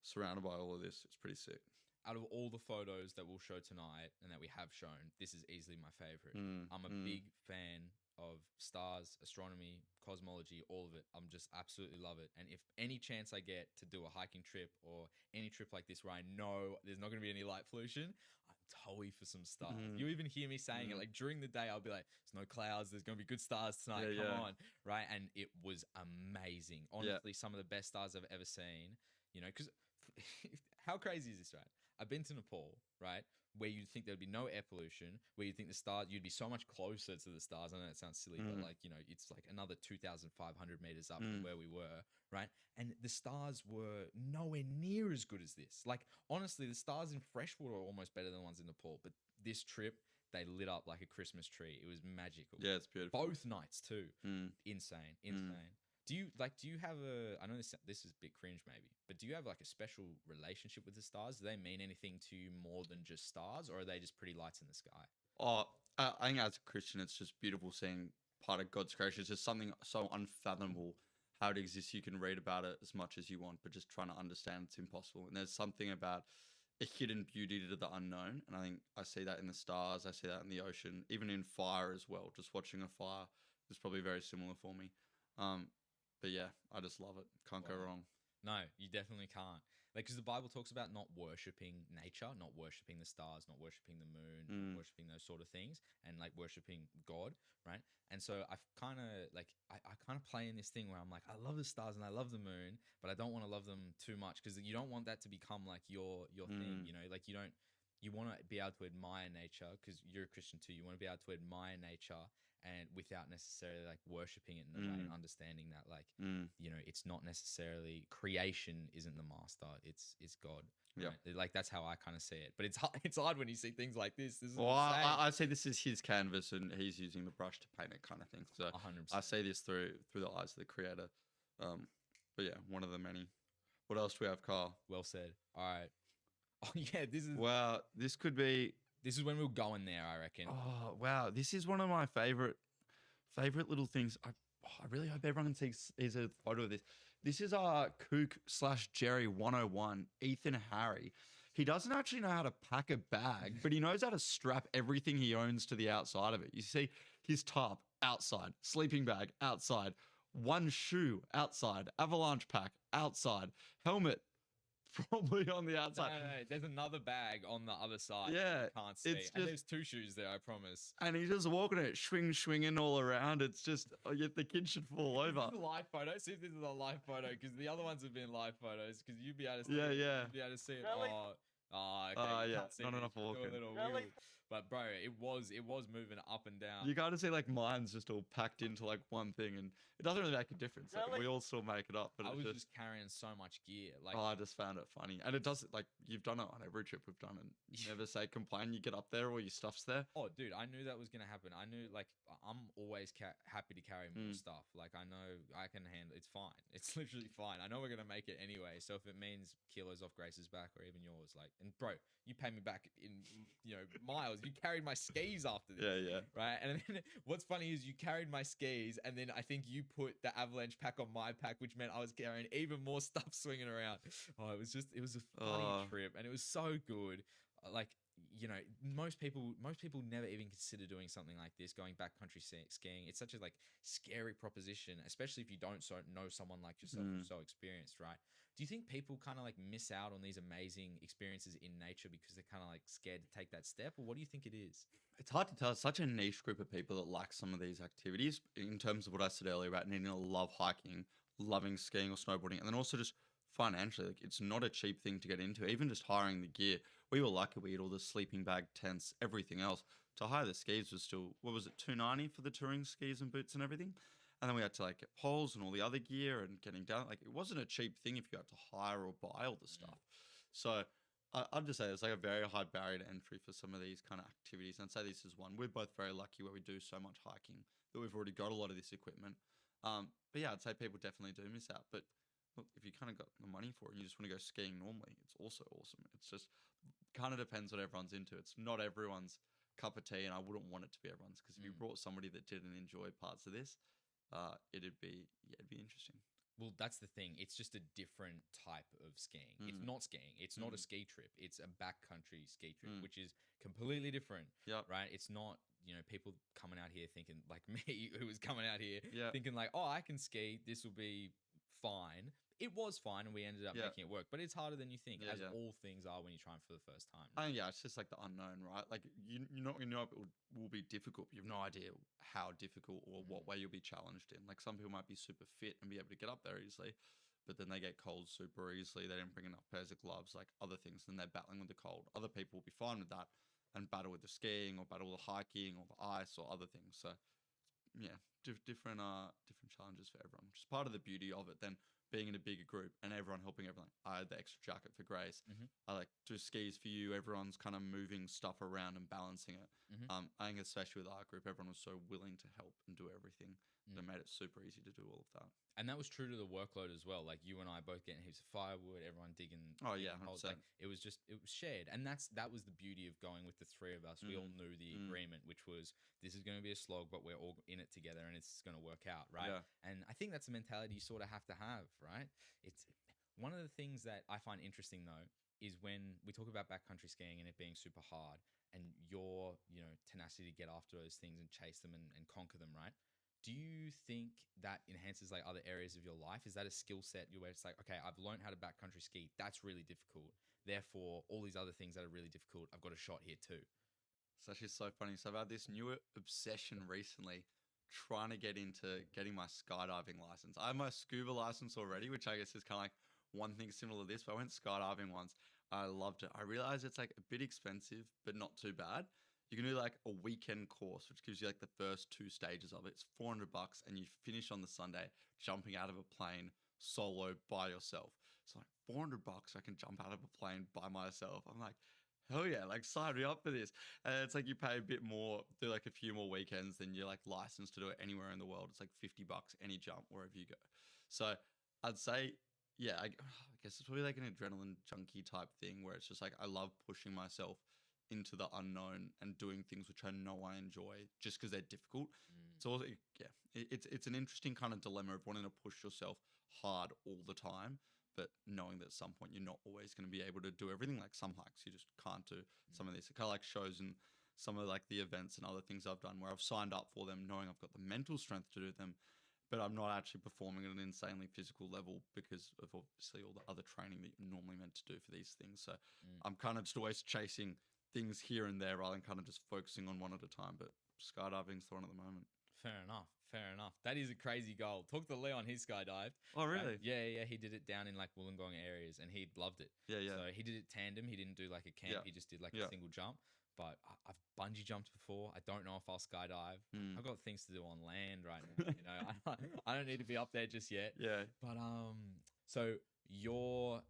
surrounded by all of this. It's pretty sick. Out of all the photos that we'll show tonight and that we have shown, this is easily my favorite. I'm a big fan of stars, astronomy, cosmology, all of it. I'm just absolutely love it. And if any chance I get to do a hiking trip or any trip like this where I know there's not going to be any light pollution, I'm totally for some stars. You even hear me saying it, like during the day, I'll be like, there's no clouds, there's going to be good stars tonight, come on, right? And it was amazing. Honestly, some of the best stars I've ever seen, you know, because how crazy is this, right? I've been to Nepal, right? Where you'd think there'd be no air pollution, where you'd think the stars, you'd be so much closer to the stars. I know that sounds silly, but like, you know, it's like another 2,500 meters up from where we were, right? And the stars were nowhere near as good as this. Like, honestly, the stars in freshwater are almost better than the ones in Nepal. But this trip, they lit up like a Christmas tree. It was magical. Yeah, it's beautiful. Both nights too. Insane. Do you have I know this is a bit cringe maybe, but do you have like a special relationship with the stars? Do they mean anything to you more than just stars, or are they just pretty lights in the sky? Oh, I think as a Christian, it's just beautiful seeing part of God's creation. It's just something so unfathomable how it exists. You can read about it as much as you want, but just trying to understand it's impossible. And there's something about a hidden beauty to the unknown. And I think I see that in the stars. I see that in the ocean, even in fire as well. Just watching a fire is probably very similar for me. But yeah, I just love it. Can't go wrong. No, you definitely can't. Like, because the Bible talks about not worshipping nature, not worshipping the stars, not worshipping the moon, not worshipping those sort of things, and like worshipping God, right? And so I've kind of like, I kind of play in this thing where I'm like, I love the stars and I love the moon, but I don't want to love them too much because you don't want that to become like your thing, you know? Like you don't you want to be able to admire nature because you're a Christian too. You want to be able to admire nature and without necessarily like worshiping it in a way and understanding that like, you know, it's not necessarily creation isn't the master. It's God. Yeah. Right? Like that's how I kind of see it. But it's hard when you see things like this. This is Well, insane. I say this is his canvas and he's using the brush to paint it kind of thing. So 100%. I say this through the eyes of the creator. But yeah, one of the many. What else do we have, Carl? Well said. All right. Oh yeah, this is Well, this could be. This is when we're going there, I reckon. Oh wow, this is one of my favorite little things. I really hope everyone sees a photo of this. This is our Kook/Jerry 101, Ethan Harry. He doesn't actually know how to pack a bag, but he knows how to strap everything he owns to the outside of it. You see his tarp outside, sleeping bag outside, one shoe outside, avalanche pack outside, helmet probably on the outside. No, there's another bag on the other side. Yeah, You can't see. it's And just- there's two shoes there, I promise. And he's just walking it, swinging all around. It's just, the kid should fall over. This is a live photo. See if this is a live photo because the other ones have been live photos because you'd be able to see Yeah, it. yeah. You'd be able to see it. Really? Okay. You Yeah, can't see not it. enough Do a walking. little Really? wiggle. But bro, it was moving up and down. You gotta see like mine's just all packed into like one thing, and it doesn't really make a difference. Like, Really? we all still make it up, but I it's was just carrying so much gear. Like, I just found it funny, and it does like you've done it on every trip we've done, and you never say complain. You get up there, all your stuff's there. oh, dude, I knew that was gonna happen. I knew, like, I'm always happy to carry more stuff. Like, I know I can handle. It's fine. It's literally fine. I know we're gonna make it anyway. So if it means kilos off Grace's back or even yours, like, and bro, you pay me back in miles. You carried my skis after this. Yeah. Right. And then what's funny is you carried my skis, and then I think you put the avalanche pack on my pack, which meant I was carrying even more stuff swinging around. Oh, it was a funny trip, and it was so good. Like, most people never even consider doing something like this, going backcountry skiing. It's such a like scary proposition, especially if you don't know someone like yourself who's so experienced, right? Do you think people kind of like miss out on these amazing experiences in nature because they're kind of like scared to take that step, or what do you think it is? It's hard to tell. It's such a niche group of people that like some of these activities in terms of what I said earlier about needing to love hiking, loving skiing or snowboarding, and then also just financially, like it's not a cheap thing to get into. Even just hiring the gear, we were lucky. We had all the sleeping bag, tents, everything else. To hire the skis was still, what was it, $290 for the touring skis and boots and everything. And then we had to like get poles and all the other gear and getting down. Like it wasn't a cheap thing if you had to hire or buy all the stuff. So I'd just say there's like a very high barrier to entry for some of these kind of activities. And I'd say this is one. We're both very lucky where we do so much hiking that we've already got a lot of this equipment. But yeah, I'd say people definitely do miss out. But look, if you kind of got the money for it and you just want to go skiing normally, it's also awesome. It's just kind of depends what everyone's into. It's not everyone's cup of tea, and I wouldn't want it to be everyone's, because if you brought somebody that didn't enjoy parts of this, it'd be interesting. Well, that's the thing. It's just a different type of skiing. It's not skiing. It's not a ski trip. It's a backcountry ski trip, which is completely different. Yep. Right? It's not, people coming out here thinking, like me, who was coming out here thinking like, oh, I can ski. This will be fine. It was fine, and we ended up making it work. But it's harder than you think, as all things are when you're trying for the first time. Yeah, it's just like the unknown, right? Like you know it will be difficult, but you have no idea how difficult or what way you'll be challenged in. Like some people might be super fit and be able to get up there easily, but then they get cold super easily. They didn't bring enough pairs of gloves, like other things, then they're battling with the cold. Other people will be fine with that and battle with the skiing or battle with the hiking or the ice or other things. So yeah, different challenges for everyone, which is part of the beauty of it. Then being in a bigger group and everyone helping everyone. I had the extra jacket for Grace. I like do skis for you. Everyone's kind of moving stuff around and balancing it. I think especially with our group, everyone was so willing to help and do everything that it made it super easy to do all of that. And that was true to the workload as well. Like you and I both getting heaps of firewood, everyone digging. Oh yeah, holes. Like, it was shared, and that was the beauty of going with the three of us. We all knew the agreement, which was this is going to be a slog, but we're all in it together, and it's going to work out, right? Yeah. And I think that's the mentality you sort of have to have, right? It's one of the things that I find interesting though is when we talk about backcountry skiing and it being super hard, and your tenacity to get after those things and chase them and conquer them, right? Do you think that enhances like other areas of your life? Is that a skill set where it's like, okay, I've learned how to backcountry ski. That's really difficult. Therefore, all these other things that are really difficult, I've got a shot here too. It's actually so funny. So I've had this new obsession recently trying to get into getting my skydiving license. I have my scuba license already, which I guess is kind of like one thing similar to this, but I went skydiving once. I loved it. I realized it's like a bit expensive, but not too bad. You can do like a weekend course, which gives you like the first 2 stages of it. It's $400 and you finish on the Sunday jumping out of a plane solo by yourself. So like $400, I can jump out of a plane by myself. I'm like, hell yeah, like sign me up for this. And it's like you pay a bit more, do like a few more weekends, then you're like licensed to do it anywhere in the world. It's like $50 any jump wherever you go. So I'd say, yeah, I guess it's probably like an adrenaline junkie type thing where it's just like I love pushing myself into the unknown and doing things which I know I enjoy just because they're difficult. So also, yeah, it's an interesting kind of dilemma of wanting to push yourself hard all the time, but knowing that at some point you're not always going to be able to do everything. Like some hikes you just can't do. Some of these kind of like shows and some of like the events and other things I've done where I've signed up for them knowing I've got the mental strength to do them, but I'm not actually performing at an insanely physical level because of obviously all the other training that you're normally meant to do for these things. So I'm kind of just always chasing things here and there rather than kind of just focusing on one at a time. But skydiving's the one at the moment. Fair enough. Fair enough. That is a crazy goal. Talk to Leon. He skydived. Oh, really? Yeah. He did it down in like Wollongong areas and he loved it. Yeah. So he did it tandem. He didn't do like a camp. He just did like a single jump. But I've bungee jumped before. I don't know if I'll skydive. I've got things to do on land right now. You know, I don't need to be up there just yet. Yeah. But so your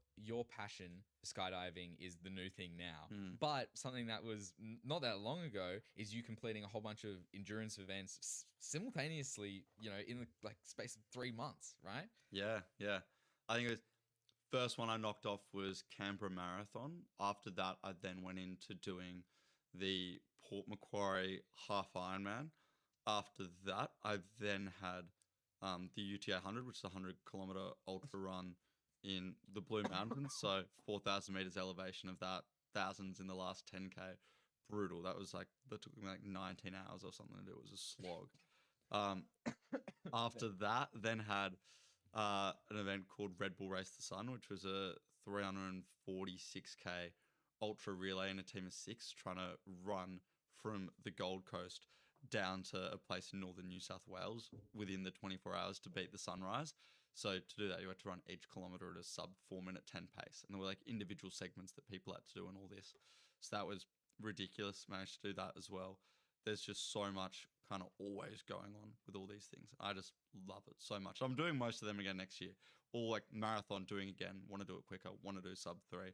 passion for skydiving is the new thing now. But something that was not that long ago is you completing a whole bunch of endurance events simultaneously, you know, in the like space of 3 months, right? Yeah. I think it was first one I knocked off was Canberra Marathon. After that, I then went into doing the Port Macquarie half Ironman. After that, I then had the UTA 100, which is a 100-kilometer ultra run in the Blue Mountains. So 4,000 meters elevation of that, thousands in the last 10K. Brutal. That took me like 19 hours or something to do. It was a slog. After that, then had an event called Red Bull Race the Sun, which was a 346K ultra relay in a team of 6 trying to run from the Gold Coast down to a place in northern New South Wales within the 24 hours to beat the sunrise. So to do that, you had to run each kilometer at a sub 4-minute 10 pace. And there were like individual segments that people had to do and all this. So that was ridiculous. Managed to do that as well. There's just so much kind of always going on with all these things. I just love it so much. I'm doing most of them again next year. All like marathon doing again. Want to do it quicker. Want to do sub 3.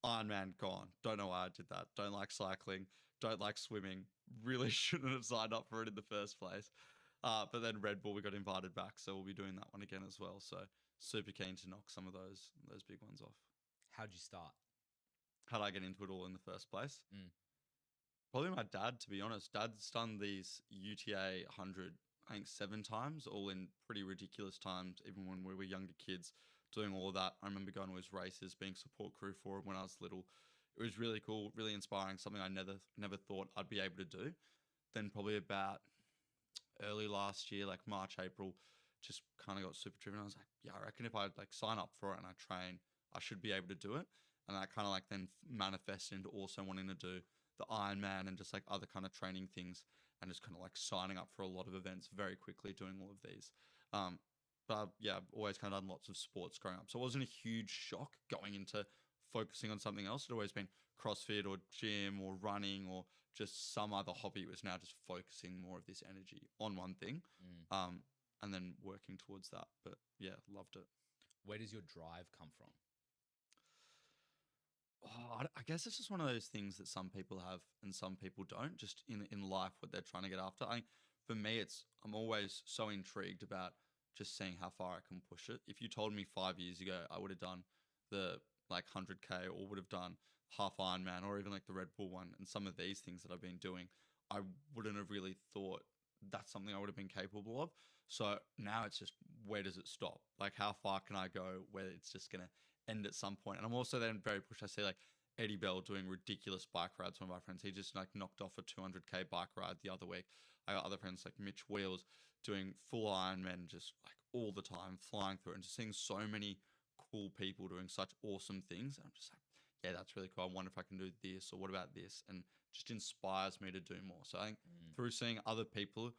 Ironman gone. Don't know why I did that. Don't like cycling. Don't like swimming. Really shouldn't have signed up for it in the first place. But then Red Bull, we got invited back, so we'll be doing that one again as well. So super keen to knock some of those big ones off. How'd you start? How'd I get into it all in the first place? Probably my dad, to be honest. Dad's done these UTA 100, I think 7 times, all in pretty ridiculous times, even when we were younger kids doing all of that. I remember going to his races, being support crew for him when I was little. It was really cool, really inspiring, something I never thought I'd be able to do. Then probably about early last year, like March, April, just kind of got super driven. I was like, yeah, I reckon if I like sign up for it and I train, I should be able to do it. And that kind of like then manifested into also wanting to do the Ironman and just like other kind of training things and just kind of like signing up for a lot of events very quickly, doing all of these. But yeah, I've always kind of done lots of sports growing up. So it wasn't a huge shock going into focusing on something else. It'd always been CrossFit or gym or running or just some other hobby. It was now just focusing more of this energy on one thing and then working towards that. But yeah, loved it. Where does your drive come from? Oh, I guess it's just one of those things that some people have and some people don't, just in life, what they're trying to get after. For me, I'm always so intrigued about just seeing how far I can push it. If you told me 5 years ago I would have done the like 100K or would have done half Ironman or even like the Red Bull one and some of these things that I've been doing, I wouldn't have really thought that's something I would have been capable of. So now it's just, where does it stop? Like, how far can I go where it's just going to end at some point? And I'm also then very pushed. I see like Eddie Bell doing ridiculous bike rides. One of my friends, he just like knocked off a 200K bike ride the other week. I got other friends like Mitch Wheels doing full Ironman just like all the time, flying through and just seeing so many cool people doing such awesome things. And I'm just like, yeah, that's really cool. I wonder if I can do this or what about this? And just inspires me to do more. So I think through seeing other people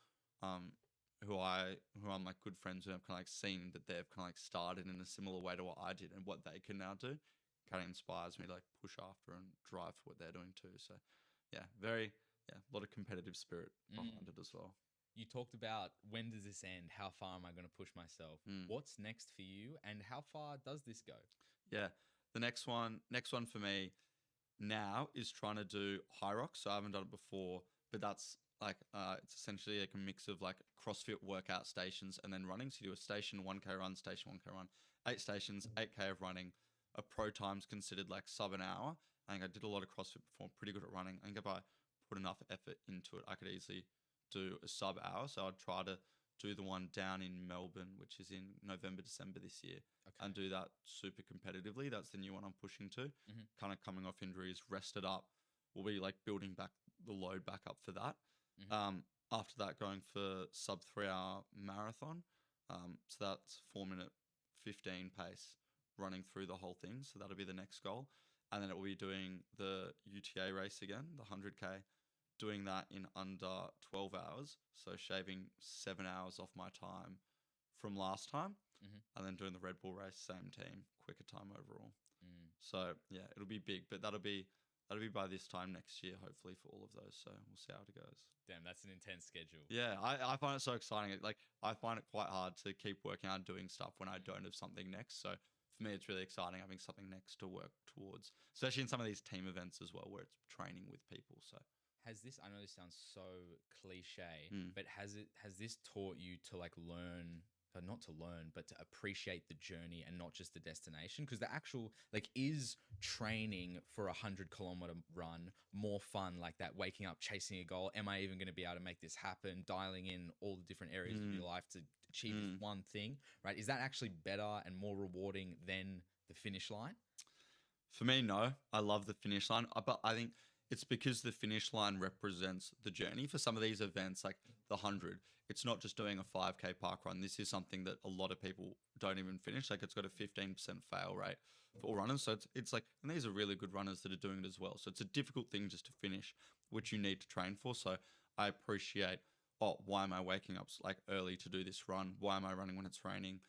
who I'm like good friends with, I've kind of like seen that they've kind of like started in a similar way to what I did and what they can now do, kind of inspires me to like push after and drive for what they're doing too. So yeah, a lot of competitive spirit behind it as well. You talked about when does this end? How far am I going to push myself? What's next for you, and how far does this go? Yeah, the next one for me now is trying to do high rocks. So I haven't done it before, but that's like it's essentially like a mix of like CrossFit workout stations and then running. So you do a station 1K run, station 1K run, 8 stations, 8K of running. A pro time's considered like sub an hour. I think I did a lot of CrossFit before. I'm pretty good at running. I think if I put enough effort into it, I could easily do a sub hour. So I'd try to do the one down in Melbourne, which is in November, December this year, and do that super competitively. That's the new one I'm pushing to. Kind of coming off injuries, rested up. We'll be like building back the load back up for that. After that, going for sub 3 hour marathon. So that's 4-minute 15 pace running through the whole thing. So that'll be the next goal. And then it will be doing the UTA race again, the 100K, doing that in under 12 hours. So shaving 7 hours off my time from last time. And then doing the Red Bull race, same team, quicker time overall. So yeah, it'll be big, but that'll be by this time next year, hopefully, for all of those. So we'll see how it goes. Damn, that's an intense schedule. Yeah, I find it so exciting. Like I find it quite hard to keep working on doing stuff when I don't have something next. So for me, it's really exciting having something next to work towards, especially in some of these team events as well, where it's training with people. So has this, I know this sounds so cliche, but has this taught you to like learn, not to learn, but to appreciate the journey and not just the destination? Because the actual, like, is training for 100-kilometer run more fun like that, waking up, chasing a goal? Am I even going to be able to make this happen? Dialing in all the different areas of your life to achieve this one thing, right? Is that actually better and more rewarding than the finish line? For me, no. I love the finish line, but I think it's because the finish line represents the journey. For some of these events, like the 100, it's not just doing a 5K park run. This is something that a lot of people don't even finish. Like it's got a 15% fail rate for all runners. So it's like, and these are really good runners that are doing it as well. So it's a difficult thing just to finish, which you need to train for. So I appreciate, why am I waking up like early to do this run? Why am I running when it's raining?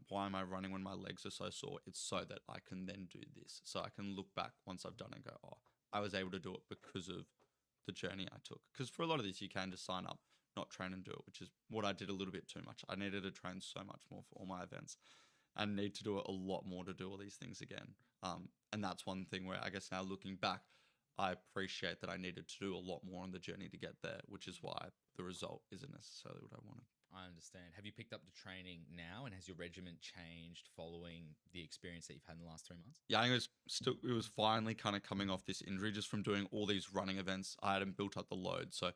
Why am I running when my legs are so sore? It's so that I can then do this. So I can look back once I've done it and go, I was able to do it because of the journey I took. Because for a lot of this, you can just sign up, not train and do it, which is what I did a little bit too much. I needed to train so much more for all my events and need to do it a lot more to do all these things again. And that's one thing where I guess now looking back, I appreciate that I needed to do a lot more on the journey to get there, which is why the result isn't necessarily what I wanted. I understand. Have you picked up the training now, and has your regimen changed following the experience that you've had in the last 3 months? Yeah, I think it was finally kind of coming off this injury just from doing all these running events. I hadn't built up the load. So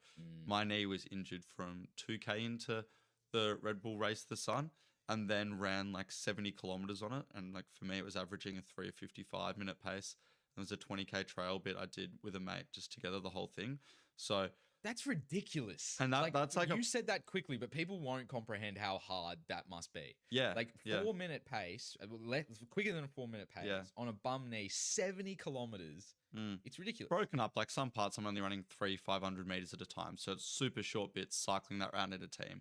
my knee was injured from 2K into the Red Bull Race the Sun, and then ran like 70 kilometers on it. And like for me, it was averaging a 3:55 minute pace. There was a 20K trail bit I did with a mate just together, the whole thing. So that's ridiculous. And that's like you said that quickly, but people won't comprehend how hard that must be. Yeah. Like 4-minute pace, quicker than a 4-minute pace on a bum knee, 70 kilometers. It's ridiculous. Broken up, like some parts I'm only running 500 meters at a time. So it's super short bits, cycling that round in a team.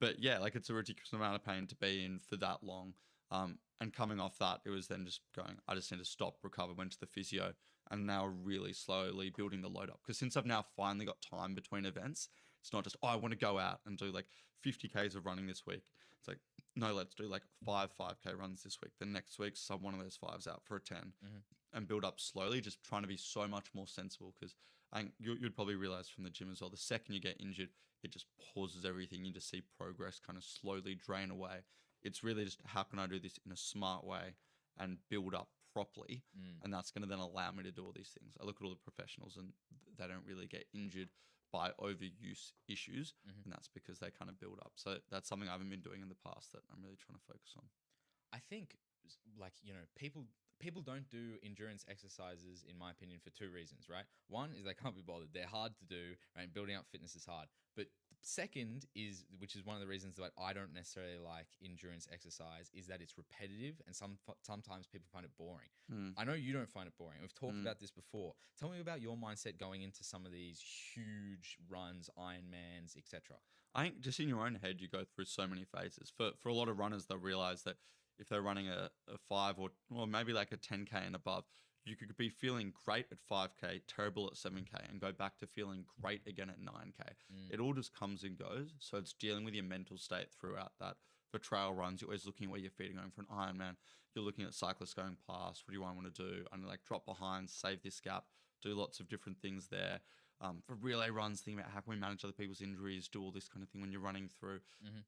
But yeah, like it's a ridiculous amount of pain to be in for that long. And coming off that, it was then just going, I just need to stop, recover, went to the physio, and now really slowly building the load up. Because since I've now finally got time between events, it's not just, I want to go out and do like 50Ks of running this week. It's like, no, let's do like 5K runs this week. Then next week, sub one of those 5s out for a 10 and build up slowly, just trying to be so much more sensible. Because I think you'd probably realize from the gym as well, the second you get injured, it just pauses everything. You just see progress kind of slowly drain away. It's really just, how can I do this in a smart way and build up properly? And that's going to then allow me to do all these things. I look at all the professionals and they don't really get injured by overuse issues. And that's because they kind of build up. So that's something I haven't been doing in the past that I'm really trying to focus on. I think, like, you know, people don't do endurance exercises, in my opinion, for 2 reasons, right? One is they can't be bothered. They're hard to do, right? Building up fitness is hard. But second is, which is one of the reasons that I don't necessarily like endurance exercise, is that it's repetitive and sometimes people find it boring. I know you don't find it boring. We've talked about this before. Tell me about your mindset going into some of these huge runs, Ironmans, etc. I think just in your own head, you go through so many phases. For a lot of runners, they'll realize that if they're running a 5 or maybe like a 10K and above, you could be feeling great at 5K, terrible at 7K, and go back to feeling great again at 9K. It all just comes and goes. So it's dealing with your mental state throughout that. For trail runs, you're always looking at where your feet are going. For an Ironman, you're looking at cyclists going past. What do I want to do? And like drop behind, save this gap, do lots of different things there. For relay runs, think about how can we manage other people's injuries, do all this kind of thing when you're running through.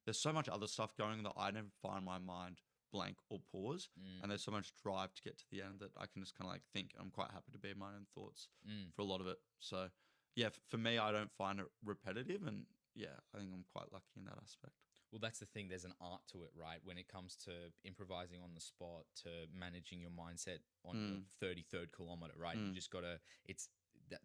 There's so much other stuff going that I never find my mind blank or pause. And there's so much drive to get to the end that I can just kind of like think. I'm quite happy to be in my own thoughts for a lot of it. So yeah, for me, I don't find it repetitive. And yeah, I think I'm quite lucky in that aspect. Well, that's the thing. There's an art to it, right? When it comes to improvising on the spot, to managing your mindset on the 33rd kilometer, right? You just got to,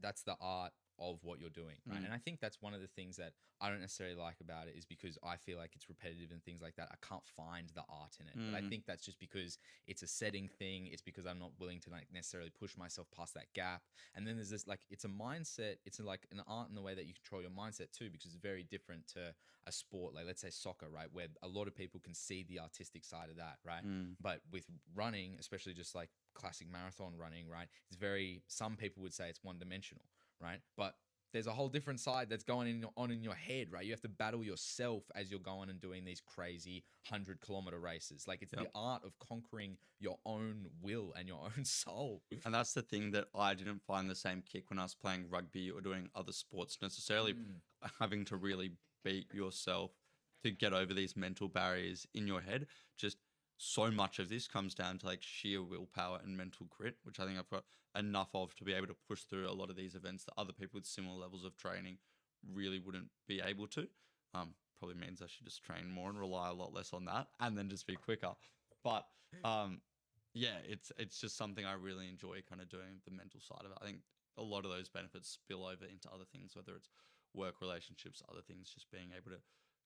that's the art of what you're doing, right? And I think that's one of the things that I don't necessarily like about it, is because I feel like it's repetitive and things like that. I can't find the art in it. But I think that's just because it's a setting thing. It's because I'm not willing to like necessarily push myself past that gap. And then there's this like, it's a mindset. It's like an art in the way that you control your mindset too, because it's very different to a sport like, let's say, soccer, right? Where a lot of people can see the artistic side of that, right? But with running, especially just like classic marathon running, right? It's very, some people would say it's one dimensional, right? But there's a whole different side that's going on in your head, right? You have to battle yourself as you're going and doing these crazy 100-kilometer races. Like it's the art of conquering your own will and your own soul. And that's the thing that I didn't find the same kick when I was playing rugby or doing other sports necessarily, having to really beat yourself to get over these mental barriers in your head. Just so much of this comes down to like sheer willpower and mental grit, which I think I've got enough of to be able to push through a lot of these events that other people with similar levels of training really wouldn't be able to. Probably means I should just train more and rely a lot less on that and then just be quicker. But yeah, it's just something I really enjoy kind of doing, the mental side of it. I think a lot of those benefits spill over into other things, whether it's work, relationships, other things, just being able to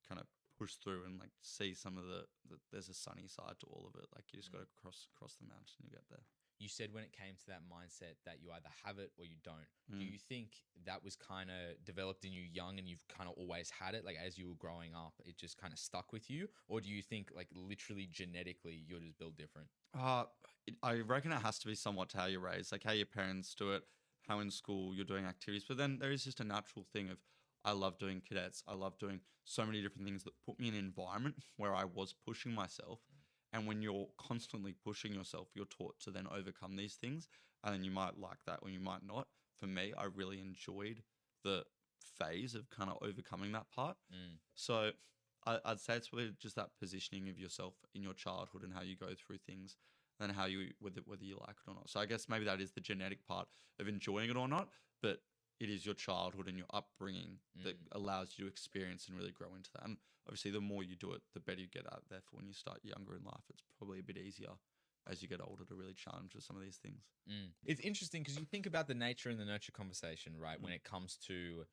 kind of push through and like see some of the there's a sunny side to all of it. Like you just got to cross the mountain and you get there. You said when it came to that mindset that you either have it or you don't. Do you think that was kind of developed in you young and you've kind of always had it? Like as you were growing up, it just kind of stuck with you? Or do you think like literally genetically you're just built different? I reckon it has to be somewhat to how you're raised, like how your parents do it, how in school you're doing activities. But then there is just a natural thing of, I love doing cadets. I love doing so many different things that put me in an environment where I was pushing myself. And when you're constantly pushing yourself, you're taught to then overcome these things. And then you might like that or you might not. For me, I really enjoyed the phase of kind of overcoming that part. So I'd say it's really just that positioning of yourself in your childhood and how you go through things and how you, whether you like it or not. So I guess maybe that is the genetic part of enjoying it or not. But it is your childhood and your upbringing that allows you to experience and really grow into that. And obviously, the more you do it, the better you get at it. Therefore, when you start younger in life, it's probably a bit easier as you get older to really challenge with some of these things. It's interesting because you think about the nature and the nurture conversation, right? When it comes to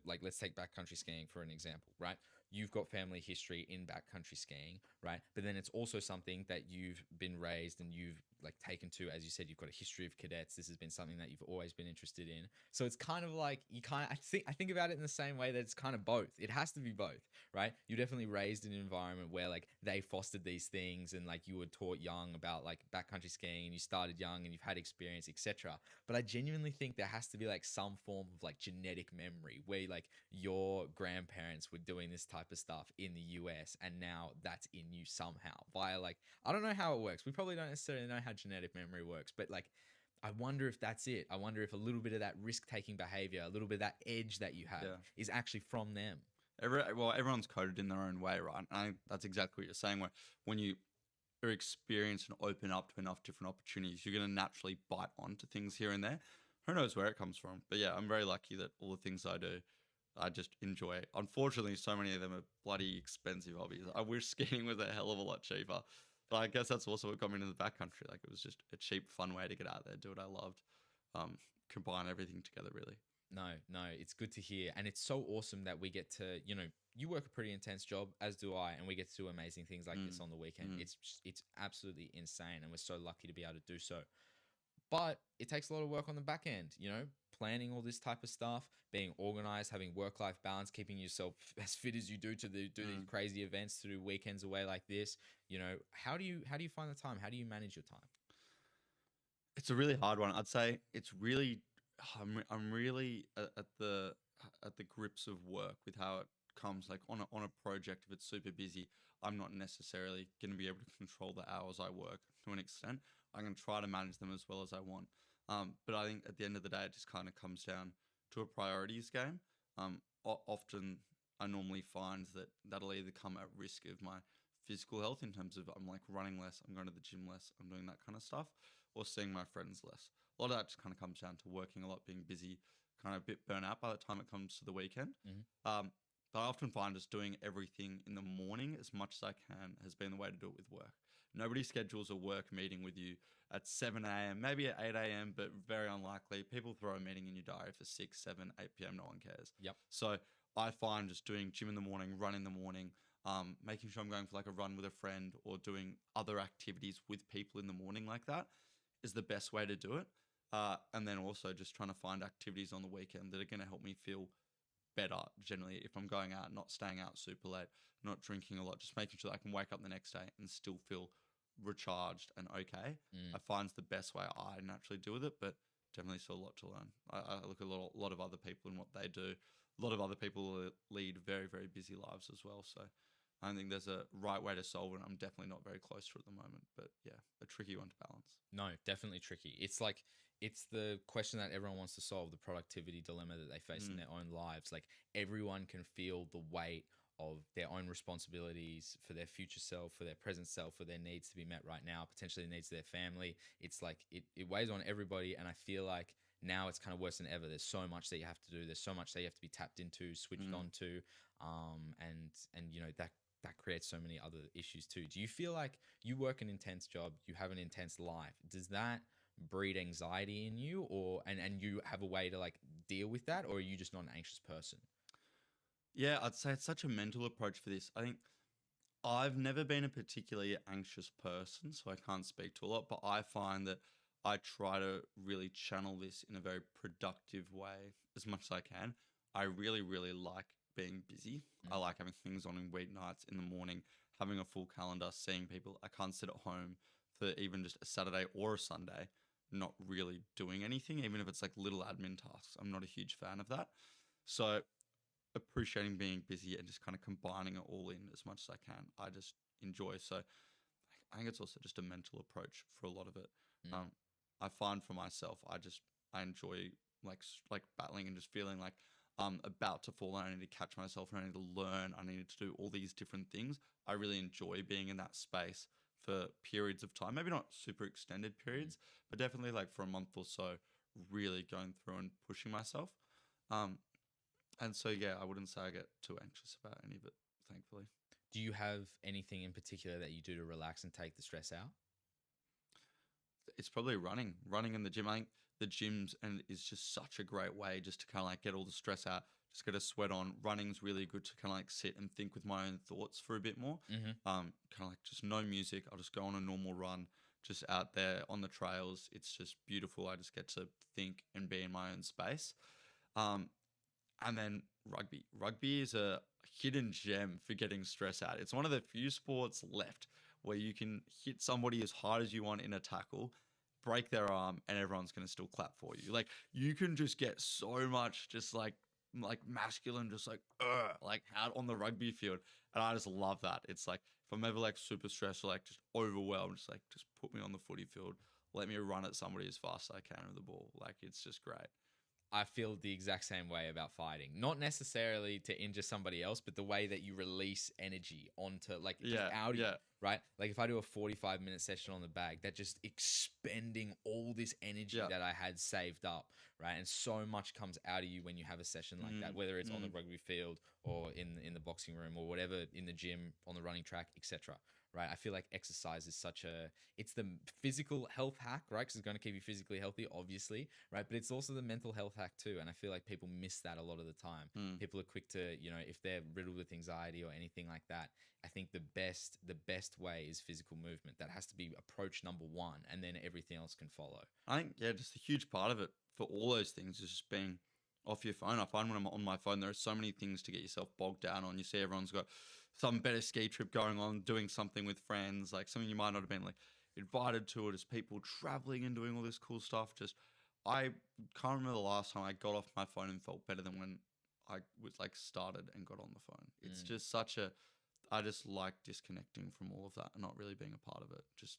like, let's take backcountry skiing for an example, right? You've got family history in backcountry skiing, right? But then it's also something that you've been raised and you've like taken to, as you said, you've got a history of cadets. This has been something that you've always been interested in. So it's kind of like I think about it in the same way that it's kind of both. It has to be both, right? You're definitely raised in an environment where like they fostered these things and like you were taught young about like backcountry skiing and you started young and you've had experience, etc. But I genuinely think there has to be like some form of like genetic memory where like your grandparents were doing this type of stuff in the US and now that's in you somehow via like, I don't know how it works. We probably don't necessarily know how genetic memory works, but like I wonder if that's it. I wonder if a little bit of that risk-taking behavior, a little bit of that edge that you have is actually from them. Everyone's coded in their own way, right? And that's exactly what you're saying. When you are experienced and open up to enough different opportunities, you're going to naturally bite onto things here and there. Who knows where it comes from? But yeah, I'm very lucky that all the things I do, I just enjoy. Unfortunately, so many of them are bloody expensive hobbies. I wish skiing was a hell of a lot cheaper. But I guess that's also what got me into the backcountry. Like it was just a cheap, fun way to get out there, do what I loved, combine everything together, really. No, it's good to hear. And it's so awesome that we get to, you work a pretty intense job, as do I, and we get to do amazing things like this on the weekend. It's absolutely insane, and we're so lucky to be able to do so. But it takes a lot of work on the back end, planning all this type of stuff, being organized, having work-life balance, keeping yourself as fit as you do to do these crazy events, to do weekends away like this, how do you find the time? How do you manage your time? It's a really hard one. I'd say it's really, I'm really at the grips of work with how it comes. Like on a project, if it's super busy, I'm not necessarily going to be able to control the hours I work to an extent. I can try to manage them as well as I want. But I think at the end of the day, it just kind of comes down to a priorities game. Often I normally find that that'll either come at risk of my physical health in terms of I'm like running less, I'm going to the gym less, I'm doing that kind of stuff, or seeing my friends less. A lot of that just kind of comes down to working a lot, being busy, kind of a bit burnt out by the time it comes to the weekend. But I often find just doing everything in the morning as much as I can has been the way to do it with work. Nobody schedules a work meeting with you at 7 a.m., maybe at 8 a.m., but very unlikely. People throw a meeting in your diary for 6, 7, 8 p.m. No one cares. Yep. So I find just doing gym in the morning, run in the morning, making sure I'm going for like a run with a friend or doing other activities with people in the morning like that is the best way to do it. And then also just trying to find activities on the weekend that are going to help me feel better generally if I'm going out, not staying out super late, not drinking a lot, just making sure that I can wake up the next day and still feel recharged and okay. I find it's the best way I naturally deal with it, but definitely still a lot to learn. I look at a lot of other people and what they do. A lot of other people lead very, very busy lives as well. So I don't think there's a right way to solve it. I'm definitely not very close to it at the moment, but yeah, a tricky one to balance. No, definitely tricky. It's the question that everyone wants to solve, the productivity dilemma that they face in their own lives. Like everyone can feel the weight of their own responsibilities for their future self, for their present self, for their needs to be met right now, potentially the needs of their family. It's like it weighs on everybody. And I feel like now it's kind of worse than ever. There's so much that you have to do. There's so much that you have to be tapped into, switched onto. And that creates so many other issues too. Do you feel like you work an intense job, you have an intense life? Does that breed anxiety in you, or and you have a way to like deal with that, or are you just not an anxious person? Yeah, I'd say it's such a mental approach for this. I think I've never been a particularly anxious person, so I can't speak to a lot, but I find that I try to really channel this in a very productive way as much as I can. I really, really like being busy. I like having things on in weeknights, in the morning, having a full calendar, seeing people. I can't sit at home for even just a Saturday or a Sunday not really doing anything, even if it's like little admin tasks. I'm not a huge fan of that. So appreciating being busy and just kind of combining it all in as much as I can, I just enjoy. So I think it's also just a mental approach for a lot of it. I find for myself, I enjoy like battling and just feeling like I'm about to fall and I need to catch myself and I need to learn. I need to do all these different things. I really enjoy being in that space for periods of time, maybe not super extended periods, but definitely like for a month or so, really going through and pushing myself. And so, yeah, I wouldn't say I get too anxious about any of it, thankfully. Do you have anything in particular that you do to relax and take the stress out? It's probably running in the gym. I think the gyms and is just such a great way just to kind of like get all the stress out, just get a sweat on. Running's really good to kind of like sit and think with my own thoughts for a bit more. Kind of like just no music. I'll just go on a normal run, just out there on the trails. It's just beautiful. I just get to think and be in my own space. And then rugby. Rugby is a hidden gem for getting stress out. It's one of the few sports left where you can hit somebody as hard as you want in a tackle, break their arm, and everyone's going to still clap for you. Like you can just get so much just like masculine, just like out on the rugby field. And I just love that. It's like if I'm ever like super stressed or like just overwhelmed, just put me on the footy field. Let me run at somebody as fast as I can with the ball. Like it's just great. I feel the exact same way about fighting. Not necessarily to injure somebody else, but the way that you release energy onto out of you, right? Like if I do a 45-minute session on the bag, that just expending all this energy that I had saved up, right? And so much comes out of you when you have a session like that, whether it's on the rugby field or in the boxing room or whatever, in the gym, on the running track, etc. Right? I feel like exercise is it's the physical health hack, right? Because it's going to keep you physically healthy, obviously, right? But it's also the mental health hack too. And I feel like people miss that a lot of the time. People are quick to, if they're riddled with anxiety or anything like that, I think the best way is physical movement. That has to be approach number one, and then everything else can follow. I think, just a huge part of it for all those things is just being off your phone. I find when I'm on my phone, there are so many things to get yourself bogged down on. You see everyone's got some better ski trip going on, doing something with friends, like something you might not have been like invited to, or just people traveling and doing all this cool stuff. Just I can't remember the last time I got off my phone and felt better than when I was like started and got on the phone. It's just such a, I just like disconnecting from all of that and not really being a part of it. Just,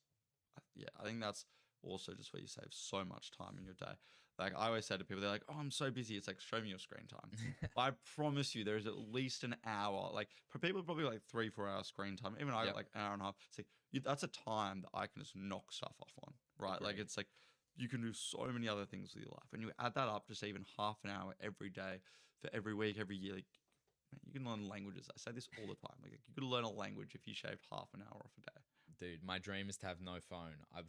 yeah, I think that's also just where you save so much time in your day. Like I always say to people, they're like, oh, I'm so busy. It's like, show me your screen time. I promise you there's at least an hour. Like for people, probably like 3-4 hours screen time. Even I got like an hour and a half. It's like, that's a time that I can just knock stuff off on, right? Agreed. Like it's like, you can do so many other things with your life. And you add that up, just even half an hour every day for every week, every year. Like, man, you can learn languages. I say this all the time. Like you could learn a language if you shaved half an hour off a day. Dude, my dream is to have no phone. I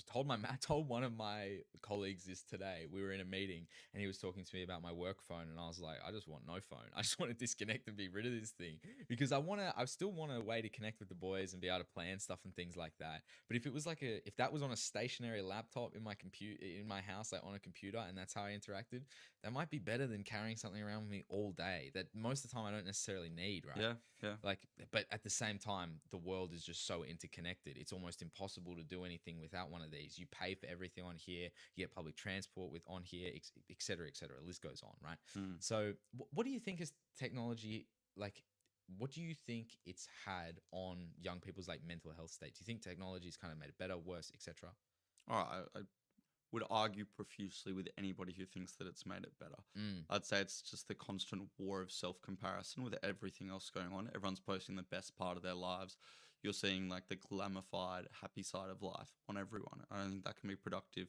told one of my colleagues this today. We were in a meeting and he was talking to me about my work phone, and I was like, I just want no phone. I just want to disconnect and be rid of this thing, because I still want a way to connect with the boys and be able to plan stuff and things like that. But if it was if that was on a stationary laptop in my house, like on a computer, and that's how I interacted, that might be better than carrying something around with me all day that most of the time I don't necessarily need, right? Yeah. Like, but at the same time, the world is just so interconnected. It's almost impossible to do anything without one of these. You pay for everything on here. You get public transport with on here, et cetera, et cetera. The list goes on, right? So what do you think is technology, like, what do you think it's had on young people's like mental health state? Do you think technology's kind of made it better, worse, et cetera? All right. I would argue profusely with anybody who thinks that it's made it better. I'd say it's just the constant war of self-comparison with everything else going on. Everyone's posting the best part of their lives. You're seeing like the glamified, happy side of life on everyone. I don't think that can be productive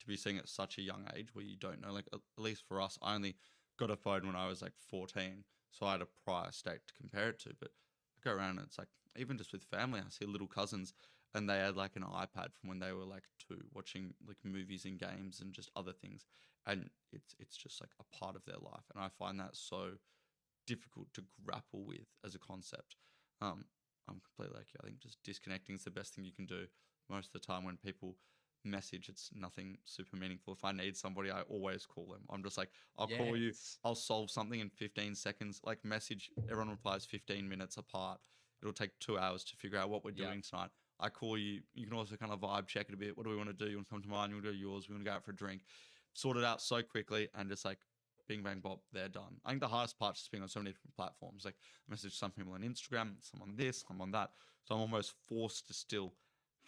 to be seeing at such a young age where you don't know. Like at least for us, I only got a phone when I was like 14, so I had a prior state to compare it to. But I go around and it's like, even just with family, I see little cousins and they had like an iPad from when they were like 2, watching like movies and games and just other things. And it's just like a part of their life. And I find that so difficult to grapple with as a concept. I'm completely like you. I think just disconnecting is the best thing you can do. Most of the time when people message, it's nothing super meaningful. If I need somebody, I always call them. I'm just like, I'll call you, I'll solve something in 15 seconds. Like message, everyone replies 15 minutes apart. It'll take 2 hours to figure out what we're doing tonight. I call you. You can also kind of vibe check it a bit. What do we want to do? You want to come to mine? You want to go to yours? We want to go out for a drink. Sort it out so quickly and just like bing, bang, bop, they're done. I think the hardest part is just being on so many different platforms. Like I message some people on Instagram, some on this, some on that. So I'm almost forced to still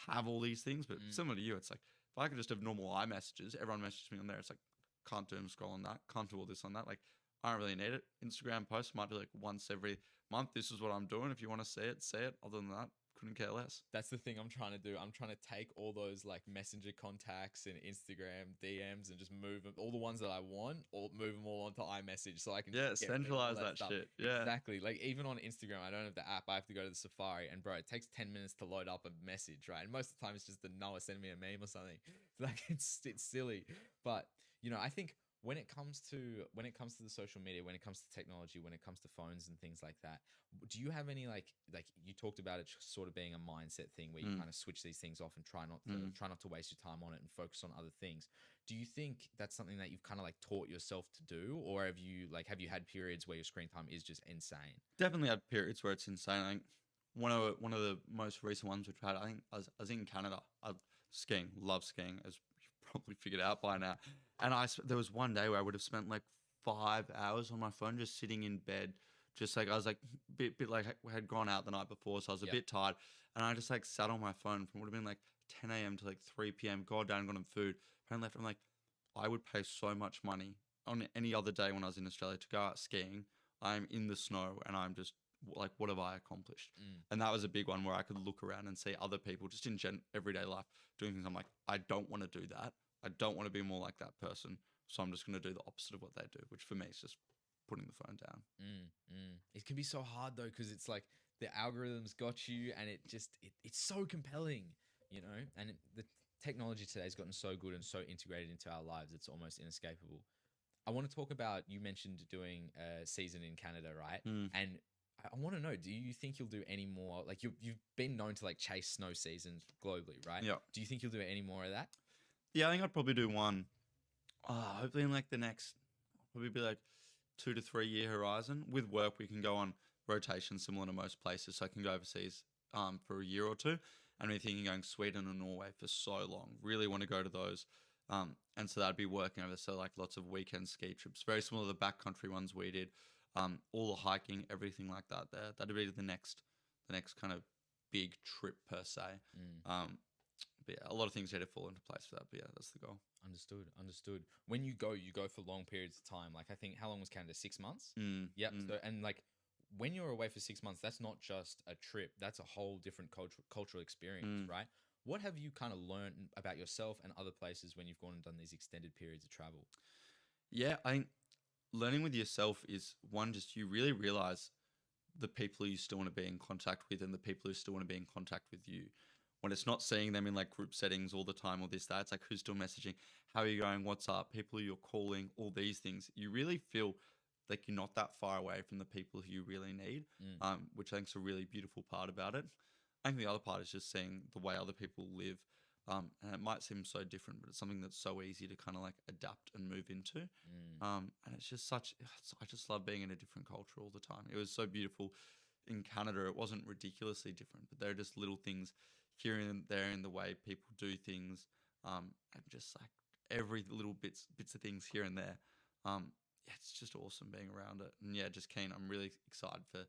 have all these things. But similar to you, it's like, if I could just have normal iMessages, everyone messages me on there. It's like, can't do them scroll on that. Can't do all this on that. Like, I don't really need it. Instagram posts might be like once every month. This is what I'm doing. If you want to see it, say it. Other than that, couldn't care less. That's the thing I'm trying to do. I'm trying to take all those like messenger contacts and Instagram DMs and just move them, all the ones that I want, or move them all onto iMessage so I can centralize that stuff. shit. Yeah, exactly. Like even on Instagram, I don't have the app. I have to go to the Safari, and bro, it takes 10 minutes to load up a message, right? And most of the time, it's just the Noah send me a meme or something. Like it's silly, but you know, I think when it comes to the social media, when it comes to technology, when it comes to phones and things like that, do you have any like you talked about it sort of being a mindset thing where you kind of switch these things off and try not to waste your time on it and focus on other things? Do you think that's something that you've kind of like taught yourself to do, or have you had periods where your screen time is just insane? Definitely had periods where it's insane. I think one of the most recent ones which I had, I think I was in Canada. I love skiing, as you've probably figured out by now. And there was one day where I would have spent like 5 hours on my phone just sitting in bed. Just like I was like bit like I had gone out the night before, so I was a bit tired. And I just like sat on my phone from what would have been like 10 a.m. to like 3 p.m. Got down, got them food. And left. I'm like, I would pay so much money on any other day when I was in Australia to go out skiing. I'm in the snow and I'm just like, what have I accomplished? And that was a big one where I could look around and see other people just in everyday life doing things. I'm like, I don't want to do that. I don't want to be more like that person. So I'm just going to do the opposite of what they do, which for me is just putting the phone down. It can be so hard though, because it's like the algorithms got you and it's so compelling, you know, and the technology today has gotten so good and so integrated into our lives. It's almost inescapable. I want to talk about, you mentioned doing a season in Canada, right? And I want to know, do you think you'll do any more? Like you've been known to like chase snow seasons globally, right? Yeah. Do you think you'll do any more of that? Yeah, I think I'd probably do one. Hopefully in like the next, probably be like 2 to 3 year horizon. With work, we can go on rotation similar to most places. So I can go overseas for a year or two. And we're thinking going Sweden or Norway for so long. Really want to go to those. And so that'd be working over. So like lots of weekend ski trips, very similar to the backcountry ones we did. All the hiking, everything like that there. That'd be the next kind of big trip per se. But yeah, a lot of things had to fall into place for that. But yeah, that's the goal. Understood. When you go for long periods of time. Like I think, how long was Canada? 6 months? Yep. So, and like when you're away for 6 months, that's not just a trip. That's a whole different cultural experience, right? What have you kind of learned about yourself and other places when you've gone and done these extended periods of travel? Yeah, I think learning with yourself is one, just you really realize the people you still want to be in contact with and the people who still want to be in contact with you. When it's not seeing them in like group settings all the time or this, that, it's like who's still messaging, how are you going, what's up, people you're calling, all these things. You really feel like you're not that far away from the people who you really need, which I think is a really beautiful part about it. I think the other part is just seeing the way other people live. And it might seem so different, but it's something that's so easy to kind of like adapt and move into. And it's just I just love being in a different culture all the time. It was so beautiful in Canada. It wasn't ridiculously different, but there are just little things here and there in the way people do things. And just like every little bits of things here and there. Yeah, it's just awesome being around it. And yeah, just keen. I'm really excited for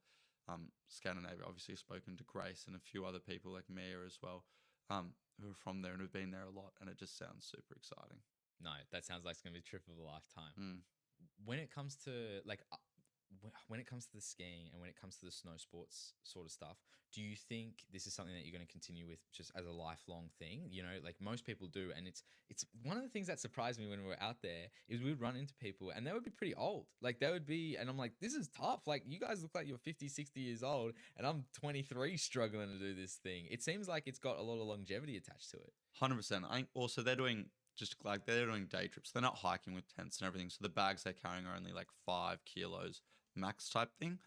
Scandinavia. Obviously spoken to Grace and a few other people like Mia as well, who are from there and have been there a lot, and it just sounds super exciting. No, that sounds like it's going to be a trip of a lifetime. When it comes to like, when it comes to the skiing and when it comes to the snow sports sort of stuff, do you think this is something that you're going to continue with just as a lifelong thing? You know, like most people do. And it's one of the things that surprised me when we were out there is we would run into people and they would be pretty old. Like they would be, and I'm like, this is tough. Like you guys look like you're 50, 60 years old and I'm 23 struggling to do this thing. It seems like it's got a lot of longevity attached to it. 100%. I think also they're doing day trips. They're not hiking with tents and everything. So the bags they're carrying are only like 5 kilos max type thing.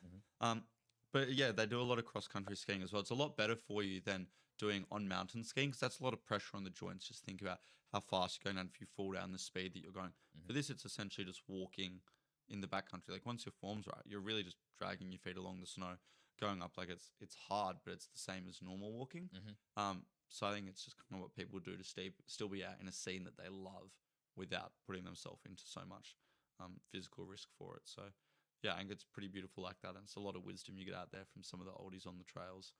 But yeah, they do a lot of cross-country skiing as well. It's a lot better for you than doing on mountain skiing because that's a lot of pressure on the joints. Just think about how fast you're going down if you fall down, the speed that you're going. For this, it's essentially just walking in the backcountry. Like once your form's right, you're really just dragging your feet along the snow, going up. Like it's hard, but it's the same as normal walking. So I think it's just kind of what people do to still be out in a scene that they love without putting themselves into so much physical risk for it. So yeah, I think it's pretty beautiful like that. And it's a lot of wisdom you get out there from some of the oldies on the trails.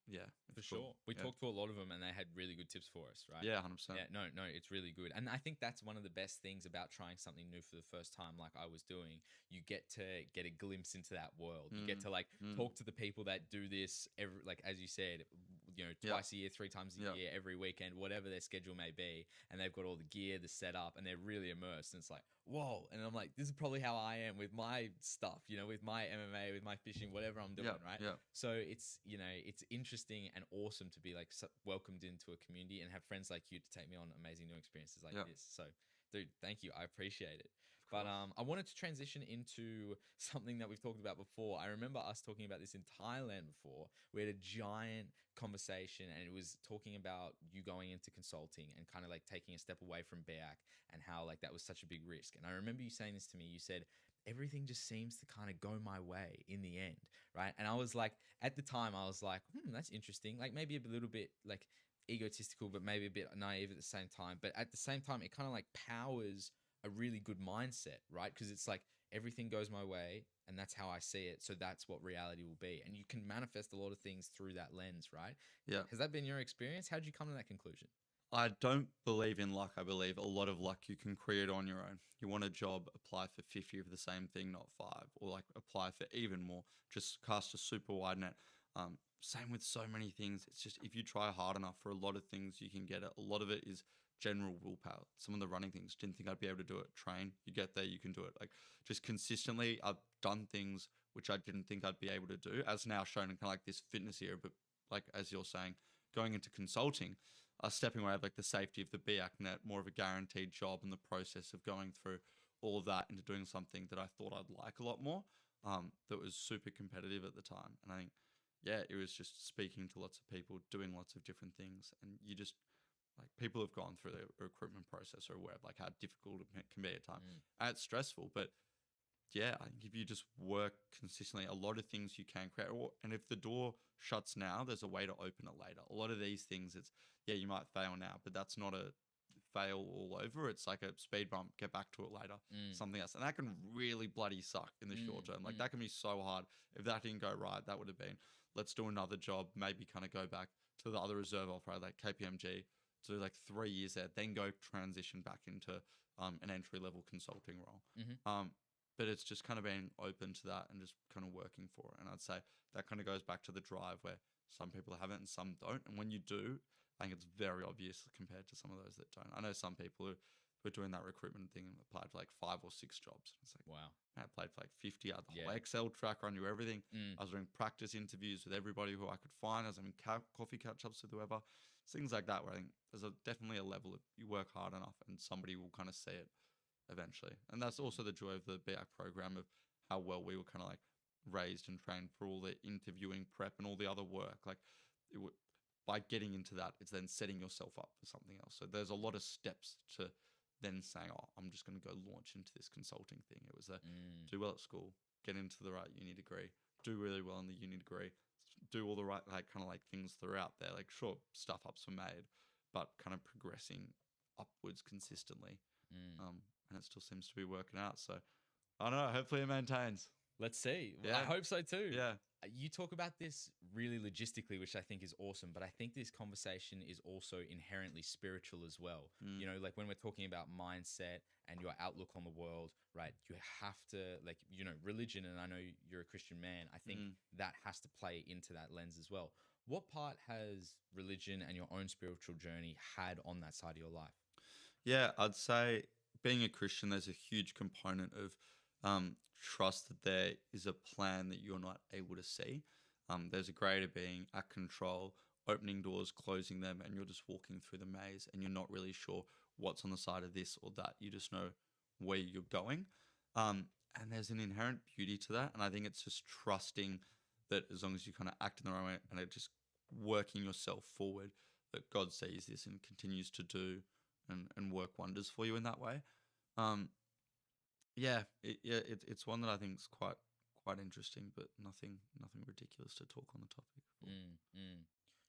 Yeah, for sure. We talked to a lot of them and they had really good tips for us, right? Yeah, 100%. Yeah, no, it's really good. And I think that's one of the best things about trying something new for the first time, like I was doing. You get to get a glimpse into that world. You get to like talk to the people that do this every, like as you said, you know, twice a year, 3 times a year, every weekend, whatever their schedule may be. And they've got all the gear, the setup, and they're really immersed. And it's like, whoa. And I'm like, this is probably how I am with my stuff, you know, with my MMA, with my fishing, whatever I'm doing, right? Yeah. So it's, you know, it's interesting and awesome to be like welcomed into a community and have friends like you to take me on amazing new experiences like this. So dude, thank you. I appreciate it. But I wanted to transition into something that we've talked about before. I remember us talking about this in Thailand before. We had a giant conversation and it was talking about you going into consulting and kind of like taking a step away from BAC and how like that was such a big risk. And I remember you saying this to me. You said, everything just seems to kind of go my way in the end, right? And I was like, at the time, I was like, that's interesting. Like maybe a little bit like egotistical, but maybe a bit naive at the same time. But at the same time, it kind of like powers a really good mindset, right? Because it's like everything goes my way and that's how I see it. So that's what reality will be. And you can manifest a lot of things through that lens, right? Yeah. Has that been your experience? How did you come to that conclusion? I don't believe in luck. I believe a lot of luck you can create on your own. You want a job, apply for 50 of the same thing, not 5, or like apply for even more. Just cast a super wide net. Same with so many things. It's just if you try hard enough for a lot of things, you can get it. A lot of it is general willpower. Some of the running things, didn't think I'd be able to do it. Train, you get there, you can do it. Like just consistently, I've done things which I didn't think I'd be able to do, as now shown in kind of like this fitness era. But like as you're saying, going into consulting, stepping away of like the safety of the BAC net, more of a guaranteed job, and the process of going through all of that into doing something that I thought I'd like a lot more, that was super competitive at the time. And I think, yeah, it was just speaking to lots of people, doing lots of different things, and you just like people have gone through the recruitment process or aware of like how difficult it can be at times, and it's stressful. But yeah, I think if you just work consistently, a lot of things you can create. And if the door shuts now, there's a way to open it later. A lot of these things, it's you might fail now, but that's not a fail all over. It's like a speed bump. Get back to it later. Something else, and that can really bloody suck in the short term. Like that can be so hard. If that didn't go right, that would have been let's do another job. Maybe kind of go back to the other reserve operator like KPMG. Do like 3 years there, then go transition back into an entry level consulting role. But it's just kind of being open to that and just kind of working for it. And I'd say that kind of goes back to the drive where some people have it and some don't. And when you do, I think it's very obvious compared to some of those that don't. I know some people who were doing that recruitment thing and applied for like 5 or 6 jobs. It's like, wow. I applied for like 50 out the whole Excel tracker. I knew everything. I was doing practice interviews with everybody who I could find. I was having coffee catch-ups with whoever. Things like that where I think there's definitely a level of you work hard enough and somebody will kind of see it eventually. And that's also the joy of the BAC program of how well we were kind of like raised and trained for all the interviewing prep and all the other work. Like by getting into that, it's then setting yourself up for something else. So there's a lot of steps to then saying, oh, I'm just going to go launch into this consulting thing. It was do well at school, get into the right uni degree, do really well in the uni degree, do all the right like kind of like things throughout there. Like sure, stuff ups were made, but kind of progressing upwards consistently. And it still seems to be working out. So I don't know. Hopefully it maintains. Let's see. Yeah. I hope so too. Yeah. You talk about this really logistically, which I think is awesome, but I think this conversation is also inherently spiritual as well. You know, like when we're talking about mindset and your outlook on the world, right? You have to like, you know, religion, and I know you're a Christian man. I think that has to play into that lens as well. What part has religion and your own spiritual journey had on that side of your life? Yeah, I'd say being a Christian, there's a huge component of trust that there is a plan that you're not able to see. There's a greater being at control, opening doors, closing them, and you're just walking through the maze and you're not really sure what's on the side of this or that. You just know where you're going. And there's an inherent beauty to that. And I think it's just trusting that as long as you kind of act in the right way and it just working yourself forward, that God sees this and continues to do and work wonders for you in that way. It's one that I think is quite interesting, but nothing ridiculous to talk on the topic.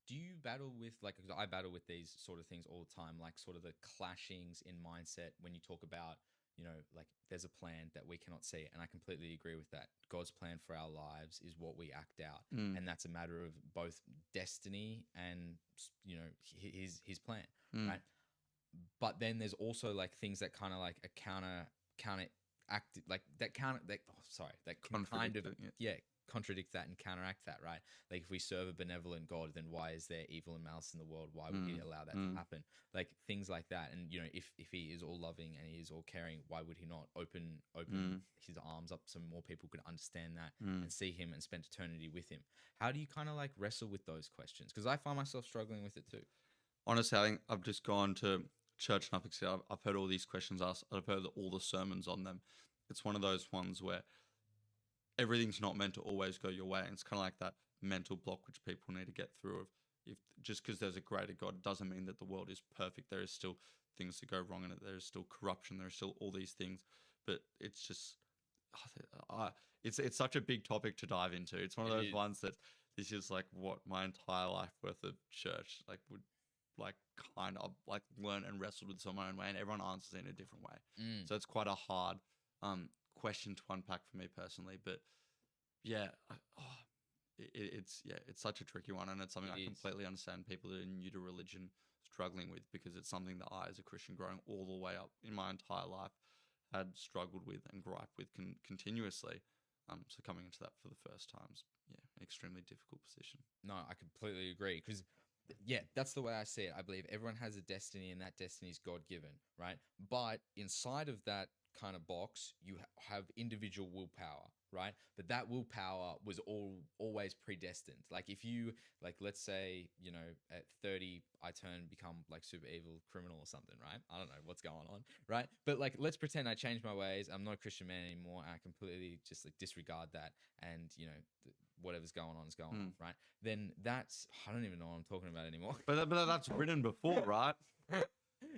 Do you battle with like? 'Cause I battle with these sort of things all the time, like sort of the clashings in mindset when you talk about, you know, like there's a plan that we cannot see, and I completely agree with that. God's plan for our lives is what we act out, and that's a matter of both destiny and, you know, his plan, right? But then there's also like things that kind of like a counter act like that counter that can kind of contradict that and counteract that, right? Like if we serve a benevolent God, then why is there evil and malice in the world? Why would he allow that to happen? Like things like that. And you know, if he is all loving and he is all caring, why would he not open his arms up so more people could understand that and see him and spend eternity with him? How do you kind of like wrestle with those questions? Because I find myself struggling with it too. Honestly, I think I've just gone to church enough. I've heard all these questions asked. I've heard all the sermons on them. It's one of those ones where everything's not meant to always go your way. And it's kind of like that mental block which people need to get through of if just because there's a greater God doesn't mean that the world is perfect. There is still things that go wrong in it. There is still corruption. There is still all these things. But it's just, it's such a big topic to dive into. It's one of those ones that this is like what my entire life worth of church like would like kind of like learn and wrestled with some own way, and everyone answers it in a different way. So it's quite a hard question to unpack for me personally. But yeah, it's such a tricky one, and it's something I completely understand people that are new to religion struggling with, because it's something that I, as a Christian growing all the way up in my entire life, had struggled with and griped with continuously. So coming into that for the first time's an extremely difficult position. No, I completely agree, because that's the way I see it. I believe everyone has a destiny, and that destiny is God-given, right? But inside of that kind of box, you have individual willpower, right? But that willpower was always predestined. Like if you, like, let's say, you know, at 30 I become like super evil criminal or something, right? I don't know what's going on, right? But like, let's pretend I changed my ways, I'm not a Christian man anymore, and I completely just like disregard that, and you know, whatever's going on is going on, right? Then that's, I don't even know what I'm talking about anymore. But that's written before, right?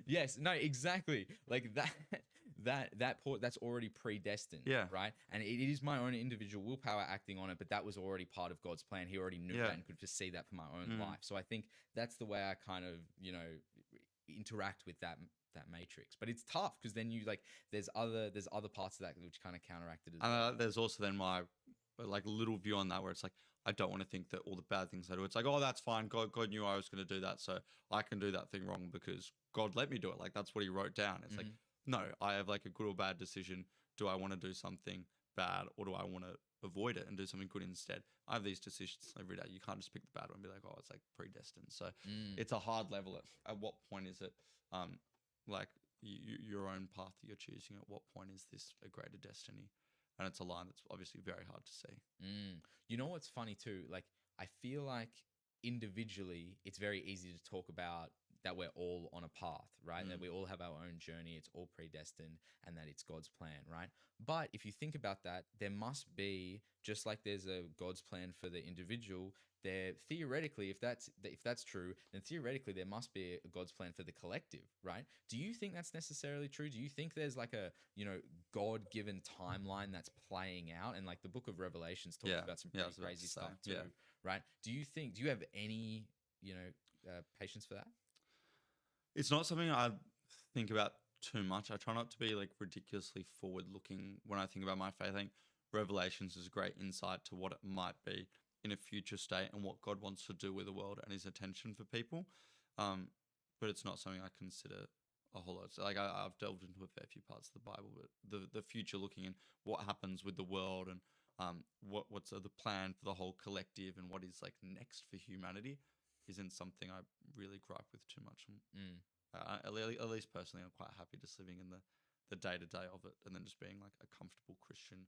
Yes, no, exactly. Like that's already predestined, Yeah. right? And it is my own individual willpower acting on it, but that was already part of God's plan. He already knew that and could foresee that for my own life. So I think that's the way I kind of, you know, interact with that matrix. But it's tough because then you like there's other parts of that which kind of counteract it as well. There's also then my like little view on that where it's like I don't want to think that all the bad things I do, it's like, oh, that's fine. God knew I was going to do that, so I can do that thing wrong because God let me do it. Like that's what He wrote down. It's like, no, I have like a good or bad decision. Do I want to do something bad or do I want to avoid it and do something good instead? I have these decisions every day. You can't just pick the bad one and be like, oh, it's like predestined. So it's a hard level. At what point is it like your own path that you're choosing? At what point is this a greater destiny? And it's a line that's obviously very hard to see. You know what's funny too? Like, I feel like individually, it's very easy to talk about that we're all on a path, right? That we all have our own journey. It's all predestined and that it's God's plan, right? But if you think about that, there must be, just like there's a God's plan for the individual, there theoretically, if that's true, then theoretically there must be a God's plan for the collective, right? Do you think that's necessarily true? Do you think there's like a, you know, God-given timeline that's playing out? And like the book of Revelations talks about some pretty crazy stuff too, right? Do you have any, you know, patience for that? It's not something I think about too much. I try not to be like ridiculously forward-looking when I think about my faith. I think Revelations is a great insight to what it might be in a future state and what God wants to do with the world and His attention for people. But it's not something I consider a whole lot. So like I've delved into a fair few parts of the Bible, but the future looking in what happens with the world and what's the plan for the whole collective and what is like next for humanity isn't something I really gripe with too much. At least personally, I'm quite happy just living in the day-to-day of it and then just being like a comfortable Christian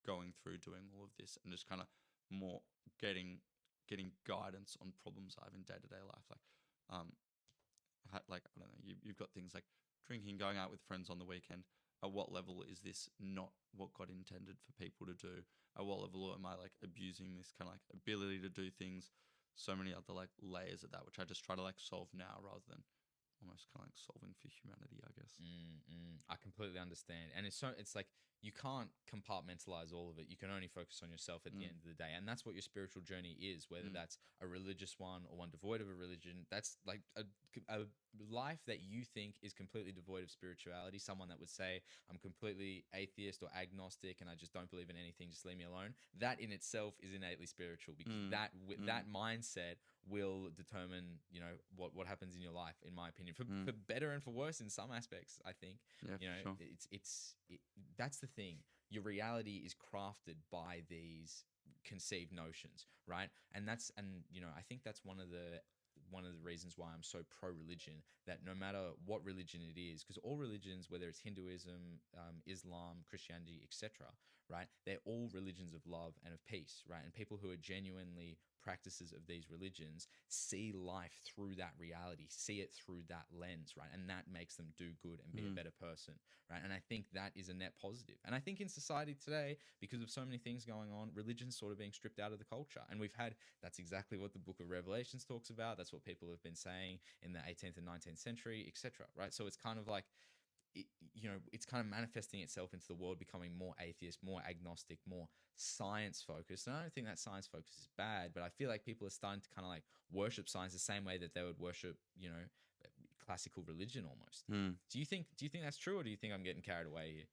going through doing all of this and just kind of more getting guidance on problems I have in day-to-day life. Like I don't know, you've got things like drinking, going out with friends on the weekend. At what level is this not what God intended for people to do? At what level am I like abusing this kind of like ability to do things? So many other like layers of that, which I just try to like solve now rather than almost kind of like solving for humanity, I guess. I completely understand. And it's like you can't compartmentalize all of it. You can only focus on yourself at the end of the day. And that's what your spiritual journey is, whether that's a religious one or one devoid of a religion. That's like a life that you think is completely devoid of spirituality. Someone that would say, I'm completely atheist or agnostic and I just don't believe in anything, just leave me alone. That in itself is innately spiritual because that mindset will determine, you know, what happens in your life, in my opinion, for better and for worse in some aspects. I think, you know, sure. That's the thing. Your reality is crafted by these conceived notions, right? And you know, I think that's one of the reasons why I'm so pro-religion, that no matter what religion it is, because all religions, whether it's Hinduism, Islam, Christianity, etc., right, they're all religions of love and of peace, right? And people who are genuinely practices of these religions see life through that reality, see it through that lens, right? And that makes them do good and be a better person, right? And I think that is a net positive. And I think in society today, because of so many things going on, religion's sort of being stripped out of the culture. And that's exactly what the book of Revelations talks about. That's what people have been saying in the 18th and 19th century, etc., right? So it's kind of like, you know, it's kind of manifesting itself into the world becoming more atheist, more agnostic, more science focused. And I don't think that science focus is bad, but I feel like people are starting to kind of like worship science the same way that they would worship, you know, classical religion almost. Do you think that's true, or do you think I'm getting carried away here?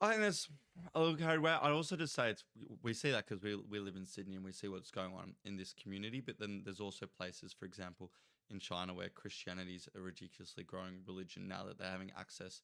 I think that's a little carried away. I'd also just say we see that because we live in Sydney and we see what's going on in this community. But then there's also places, for example, in China where Christianity is a ridiculously growing religion now that they're having access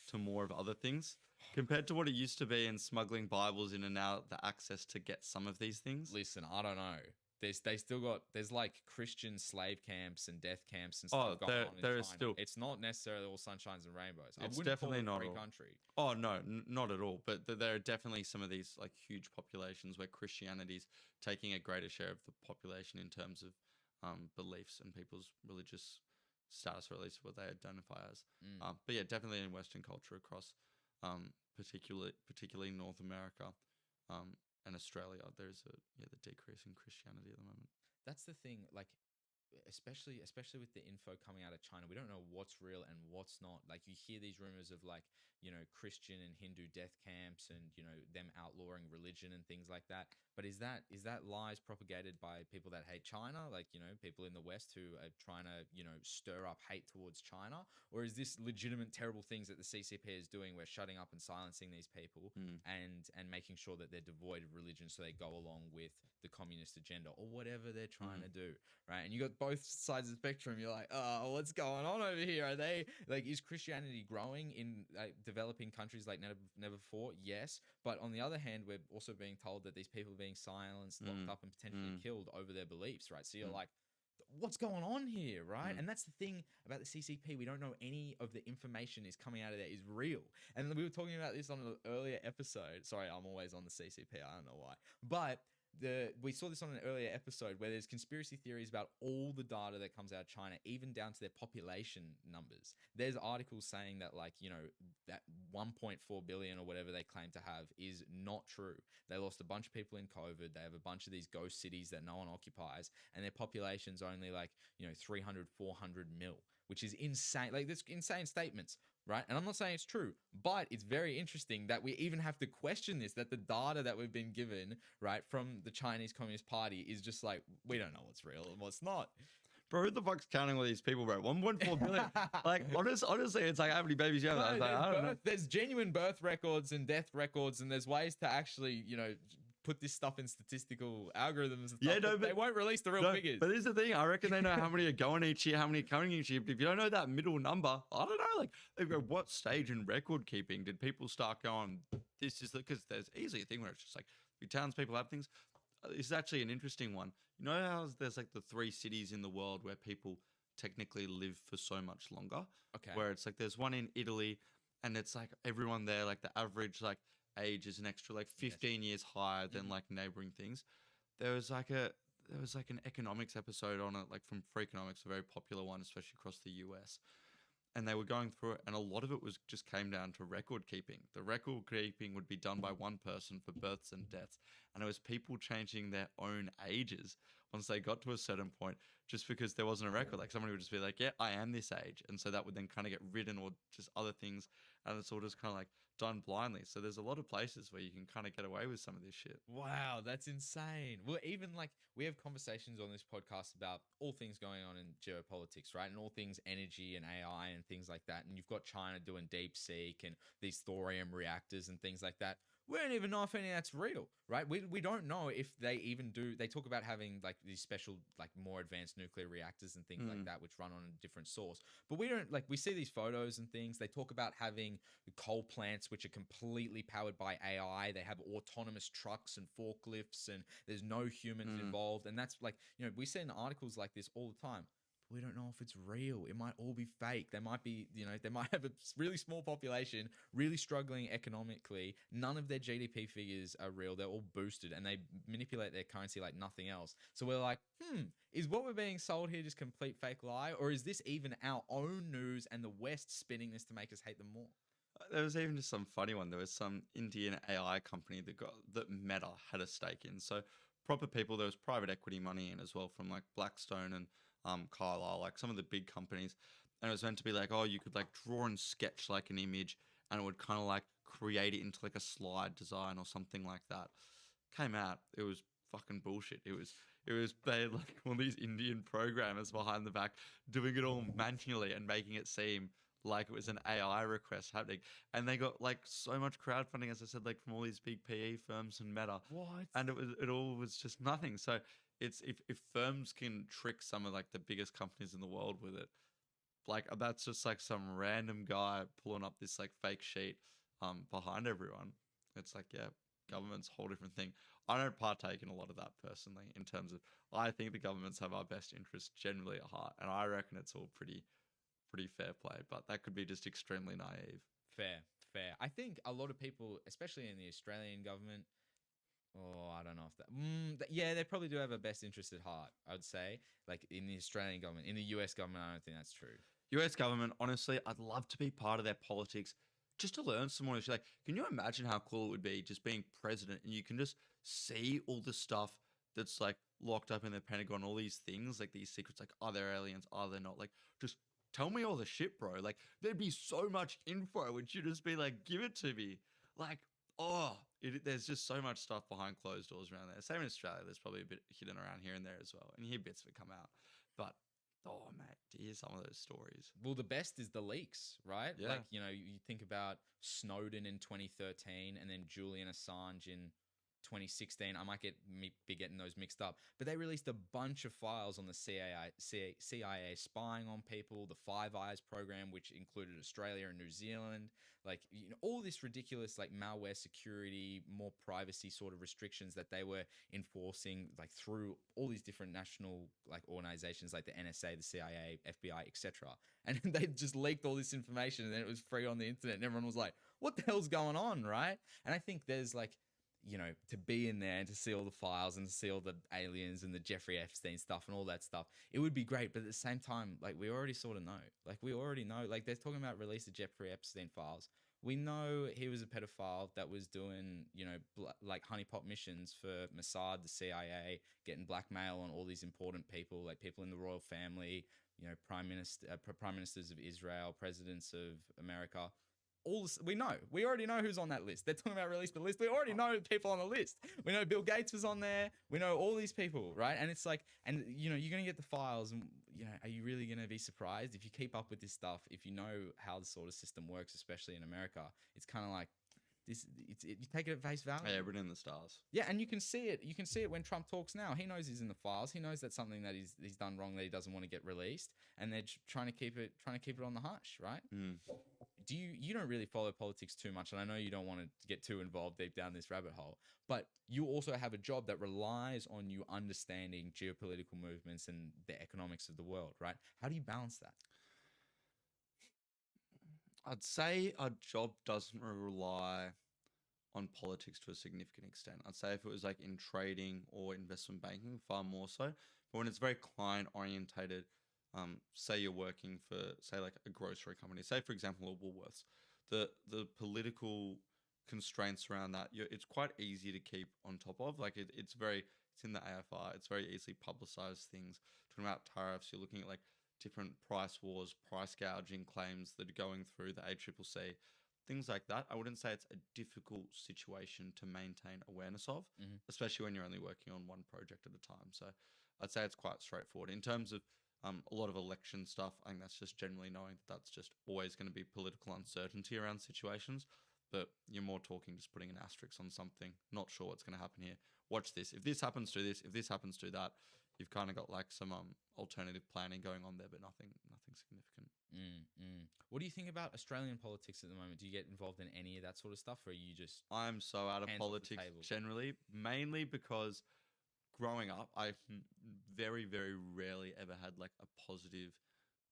to more of other things compared to what it used to be, and smuggling Bibles in and out, the access to get some of these things. Listen, I don't know. there's like Christian slave camps and death camps and stuff going on in there China. is still. It's not necessarily all sunshines and rainbows. I It's wouldn't call definitely it a not free all. country. Oh no, not at all. But there are definitely some of these like huge populations where Christianity's taking a greater share of the population in terms of beliefs and people's religious status, or at least what they identify as. But yeah, definitely in Western culture across, particularly North America, and Australia, there's the decrease in Christianity at the moment. That's the thing, like especially with the info coming out of China, we don't know what's real and what's not. Like you hear these rumors of like, Christian and Hindu death camps and, them outlawing religion and things like that. But is that lies propagated by people that hate China? Like, people in the West who are trying to, stir up hate towards China? Or is this legitimate terrible things that the CCP is doing? We're shutting up and silencing these people and making sure that they're devoid of religion so they go along with the communist agenda or whatever they're trying to do, right? And you got both sides of the spectrum. You're like, oh, what's going on over here? Are they like, is Christianity growing in developing countries like never before? Yes, but on the other hand, we're also being told that these people are being silenced, locked up, and potentially killed over their beliefs, right? So you're like, what's going on here, right? And that's the thing about the CCP. We don't know any of the information is coming out of there is real. And we were talking about this on an earlier episode. Sorry, I'm always on the CCP. I don't know why, but we saw this on an earlier episode where there's conspiracy theories about all the data that comes out of China, even down to their population numbers. There's articles saying that like, that 1.4 billion or whatever they claim to have is not true. They lost a bunch of people in COVID. They have a bunch of these ghost cities that no one occupies, and their population's only like, 300, 400 mil, which is insane. Like, that's insane statements, right? And I'm not saying it's true, but it's very interesting that we even have to question this, that the data that we've been given, right, from the Chinese Communist Party is just like, we don't know what's real and what's not. Bro, who the fuck's counting all these people, bro? 1.4 billion. Like, honestly, it's like how many babies you have. No, I don't know. There's genuine birth records and death records, and there's ways to actually, put this stuff in statistical algorithms and stuff. Yeah, no, but they won't release the real figures. But here's the thing. I reckon they know how many are going each year, how many are coming each year. But if you don't know that middle number, I don't know. Like, what stage in record keeping did people start going, this is because there's easily a thing where it's just like, townspeople have things. This is actually an interesting one. You know how there's like the 3 cities in the world where people technically live for so much longer? Okay. Where it's like there's one in Italy, and it's like everyone there, like the average like age is an extra like 15 years higher than like neighboring things. There was like an economics episode on it, like from Freakonomics, a very popular one, especially across the US. And they were going through it, and a lot of it was just came down to record keeping. The record keeping would be done by one person for births and deaths, and it was people changing their own ages once they got to a certain point, just because there wasn't a record. Like somebody would just be like, yeah, I am this age, and so that would then kind of get written, or just other things, and it's all just kind of like done blindly. So there's a lot of places where you can kind of get away with some of this shit. Wow, that's insane. Well, even like we have conversations on this podcast about all things going on in geopolitics, right? And all things energy and AI and things like that. And you've got China doing DeepSeek and these thorium reactors and things like that. We don't even know if any of that's real, right? We don't know if they even do. They talk about having like these special, like more advanced nuclear reactors and things like that, which run on a different source. But we don't, like, we see these photos and things. They talk about having coal plants, which are completely powered by AI. They have autonomous trucks and forklifts, and there's no humans involved. And that's like, we see in articles like this all the time. We don't know if it's real. It might all be fake. They might be, they might have a really small population, really struggling economically. None of their GDP figures are real. They're all boosted, and they manipulate their currency like nothing else. So we're like, is what we're being sold here just complete fake lie? Or is this even our own news and the West spinning this to make us hate them more? There was even just some funny one. There was some Indian AI company that Meta had a stake in. So proper people, there was private equity money in as well from like Blackstone and Carlyle, like some of the big companies. And it was meant to be like, oh, you could like draw and sketch like an image, and it would kind of like create it into like a slide design or something like that. Came out, it was fucking bullshit. It was they had like all these Indian programmers behind the back doing it all manually and making it seem like it was an AI request happening. And they got like so much crowdfunding, as I said, like from all these big PE firms and Meta. What? And it all was just nothing. So it's if firms can trick some of like the biggest companies in the world with it, like that's just like some random guy pulling up this like fake sheet behind everyone. It's like, yeah, government's a whole different thing. I don't partake in a lot of that personally, in terms of, I think the governments have our best interests generally at heart, and I reckon it's all pretty fair play, but that could be just extremely naive. Fair. I think a lot of people, especially in the Australian government, I don't know if yeah, they probably do have a best interest at heart, I would say. Like in the Australian government, in the US government, I don't think that's true. US government, honestly, I'd love to be part of their politics just to learn some more. Like, can you imagine how cool it would be just being president and you can just see all the stuff that's like locked up in the Pentagon, all these things, like these secrets, like, are there aliens? Are there not? Like, just tell me all the shit, bro. Like, there'd be so much info, which you'd just be like, give it to me. Like, there's just so much stuff behind closed doors around there. Same in Australia, there's probably a bit hidden around here and there as well. And you hear bits of it come out. But, mate, to hear some of those stories. Well, the best is the leaks, right? Yeah. Like, you think about Snowden in 2013 and then Julian Assange in 2016. I might be getting those mixed up, but they released a bunch of files on the CIA spying on people, the Five Eyes program, which included Australia and New Zealand, like, all this ridiculous, like, malware security, more privacy sort of restrictions that they were enforcing, like, through all these different national, like, organizations like the NSA, the CIA, FBI, etc. And they just leaked all this information, and then it was free on the internet, and everyone was like, what the hell's going on, right? And I think there's, like, to be in there and to see all the files and to see all the aliens and the Jeffrey Epstein stuff and all that stuff, it would be great. But at the same time, like, we already sort of know. Like, we already know. Like, they're talking about release of Jeffrey Epstein files. We know he was a pedophile that was doing, like, honeypot missions for Mossad, the CIA, getting blackmail on all these important people, like people in the royal family, prime ministers of Israel, presidents of America. All this, we know. We already know who's on that list. They're talking about release the list. We already know people on the list. We know Bill Gates was on there. We know all these people, right? And it's like, and you're going to get the files, and are you really going to be surprised if you keep up with this stuff? If you know how the sort of system works, especially in America, it's kind of like this. You take it at face value. Yeah, written in the stars. Yeah, and you can see it. You can see it when Trump talks now. He knows he's in the files. He knows that's something that he's done wrong that he doesn't want to get released, and they're trying to keep it on the hush, right? Mm. You don't really follow politics too much, and I know you don't want to get too involved deep down this rabbit hole, but you also have a job that relies on you understanding geopolitical movements and the economics of the world, right? How do you balance that? I'd say our job doesn't rely on politics to a significant extent. I'd say if it was like in trading or investment banking, far more so. But when it's very client orientated, say you're working for, say, like a grocery company, say for example a Woolworths, the political constraints around that, it's quite easy to keep on top of. Like it's in the AFR, it's very easily publicized things. Talking about tariffs, you're looking at like different price wars, price gouging claims that are going through the ACCC, things like that. I wouldn't say it's a difficult situation to maintain awareness of, especially when you're only working on one project at a time. So I'd say it's quite straightforward. In terms of a lot of election stuff, I think that's just generally knowing that that's just always going to be political uncertainty around situations. But you're more talking just putting an asterisk on something, not sure what's going to happen here. Watch this. If this happens, do this. If this happens, do that. You've kind of got like some alternative planning going on there, but nothing significant. What do you think about Australian politics at the moment? Do you get involved in any of that sort of stuff, or are you just... I'm so out of politics generally, mainly because growing up, I very, very rarely ever had like a positive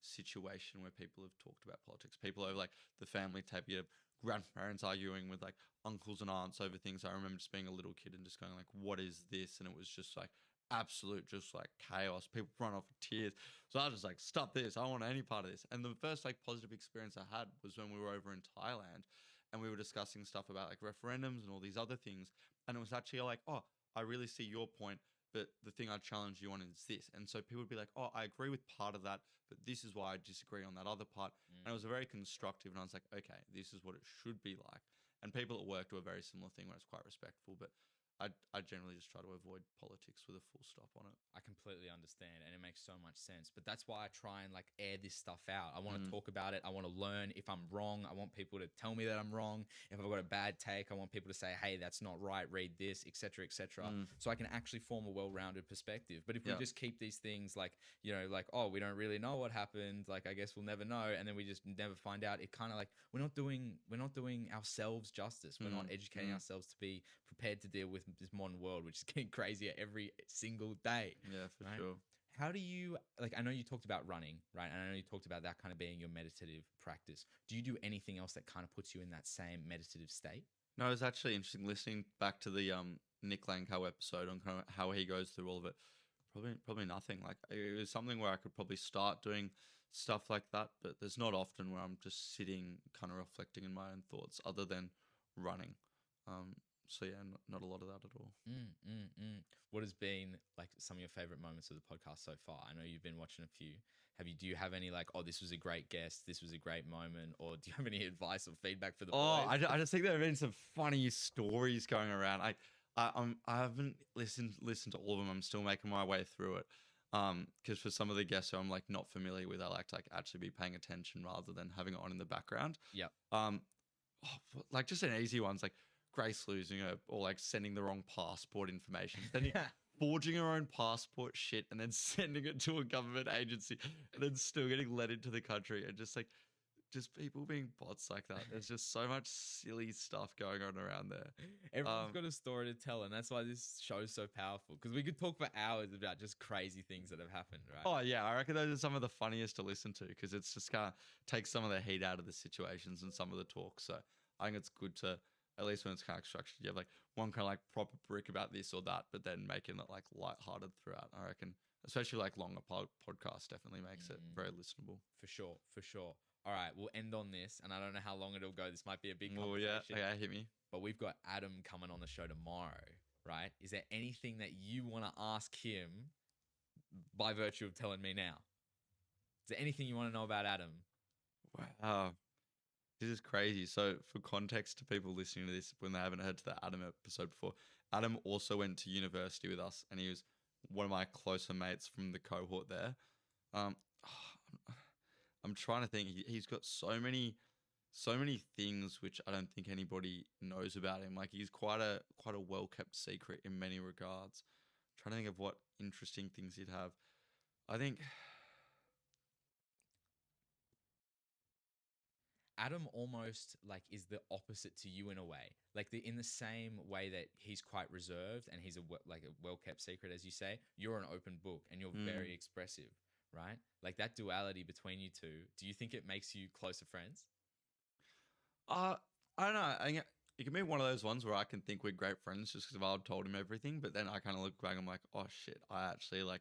situation where people have talked about politics. People over like the family tape, you have grandparents arguing with like uncles and aunts over things. I remember just being a little kid and just going like, what is this? And it was just like absolute, just like chaos. People run off with tears. So I was just like, stop this. I don't want any part of this. And the first like positive experience I had was when we were over in Thailand and we were discussing stuff about like referendums and all these other things. And it was actually like, oh, I really see your point, but the thing I challenge you on is this. And so people would be like, oh, I agree with part of that, but this is why I disagree on that other part. And it was a very constructive, and I was like, okay, this is what it should be like. And people at work do a very similar thing where it's quite respectful. But I generally just try to avoid politics with a full stop on it. I completely understand, and it makes so much sense. But that's why I try and like air this stuff out. I want to talk about it. I want to learn. If I'm wrong, I want people to tell me that I'm wrong. If I've got a bad take, I want people to say, "Hey, that's not right. Read this, etc., etc." So I can actually form a well-rounded perspective. But if we just keep these things like, you know, like, oh, we don't really know what happened. Like, I guess we'll never know, and then we just never find out. It kind of like we're not doing ourselves justice. We're not educating ourselves to be prepared to deal with this modern world, which is getting crazier every single day. Yeah, for sure. How do you, like, I know you talked about running, right? And I know you talked about that kind of being your meditative practice. Do you do anything else that kind of puts you in that same meditative state? No, it's actually interesting listening back to the Nick Langkow episode on kind of how he goes through all of it. Probably nothing. Like, it was something where I could probably start doing stuff like that, but there's not often where I'm just sitting kind of reflecting in my own thoughts other than running. So yeah, not a lot of that at all. What has been like some of your favorite moments of the podcast so far? I know you've been watching a few. Do you have any like, oh, this was a great guest, this was a great moment, or do you have any advice or feedback for the boys? I just think there have been some funny stories going around. I haven't listened to all of them. I'm still making my way through it. Because for some of the guests who I'm like not familiar with, I like to like actually be paying attention rather than having it on in the background. Yep. Like just an easy one's like Grace losing her or like sending the wrong passport information. Then forging her own passport shit and then sending it to a government agency and then still getting let into the country and just people being bots like that. There's just so much silly stuff going on around there. Everyone's got a story to tell, and that's why this show's so powerful, because we could talk for hours about just crazy things that have happened, right? Oh yeah, I reckon those are some of the funniest to listen to because it's just kind of takes some of the heat out of the situations and some of the talk. So I think it's good to, at least when it's kind of structured, you have like one kind of like proper brick about this or that, but then making it like lighthearted throughout. I reckon, especially like longer podcasts definitely makes it very listenable. For sure. All right, we'll end on this, and I don't know how long it'll go. This might be a big conversation. Oh, yeah, okay, hit me. But we've got Adam coming on the show tomorrow, right? Is there anything that you want to ask him by virtue of telling me now? Is there anything you want to know about Adam? Wow. This is crazy. So for context to people listening to this, when they haven't heard to the Adam episode before, Adam also went to university with us, and he was one of my closer mates from the cohort there. I'm trying to think. He's got so many things which I don't think anybody knows about him. Like he's quite a well kept secret in many regards. I'm trying to think of what interesting things he'd have. I think Adam almost like is the opposite to you in a way. Like in the same way that he's quite reserved and he's a well kept secret, as you say. You're an open book and you're very expressive. Right? Like that duality between you two, do you think it makes you closer friends? I don't know. I think it can be one of those ones where I can think we're great friends just because I've told him everything, but then I kind of look back and I'm like, oh shit, I actually like,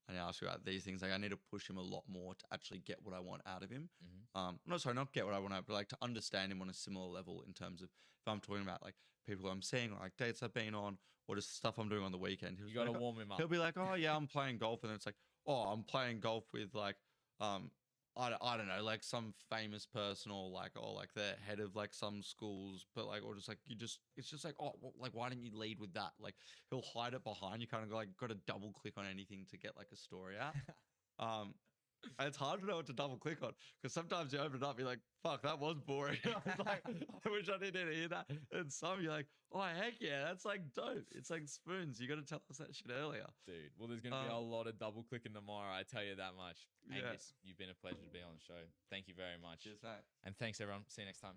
I need to ask you about these things. Like I need to push him a lot more to actually get what I want out of him. Not get what I want out, but like to understand him on a similar level in terms of if I'm talking about like people I'm seeing, or like dates I've been on, or just stuff I'm doing on the weekend. You got to warm him up. He'll be like, oh yeah, I'm playing golf. And then it's like, oh, I'm playing golf with like, I don't know, like some famous person or like the head of like some schools, but like, or just like, it's just like, oh, well, like, why didn't you lead with that? Like he'll hide it behind you, kind of like got to double click on anything to get like a story out. And it's hard to know what to double click on because sometimes you open it up, you're like, fuck, that was boring. I was like, I wish I didn't hear that. And some you're like, oh, heck yeah, that's like dope. It's like spoons. You got to tell us that shit earlier. Dude, well, there's going to be a lot of double clicking tomorrow. I tell you that much. Angus, you've been a pleasure to be on the show. Thank you very much. Cheers, mate. And thanks, everyone. See you next time.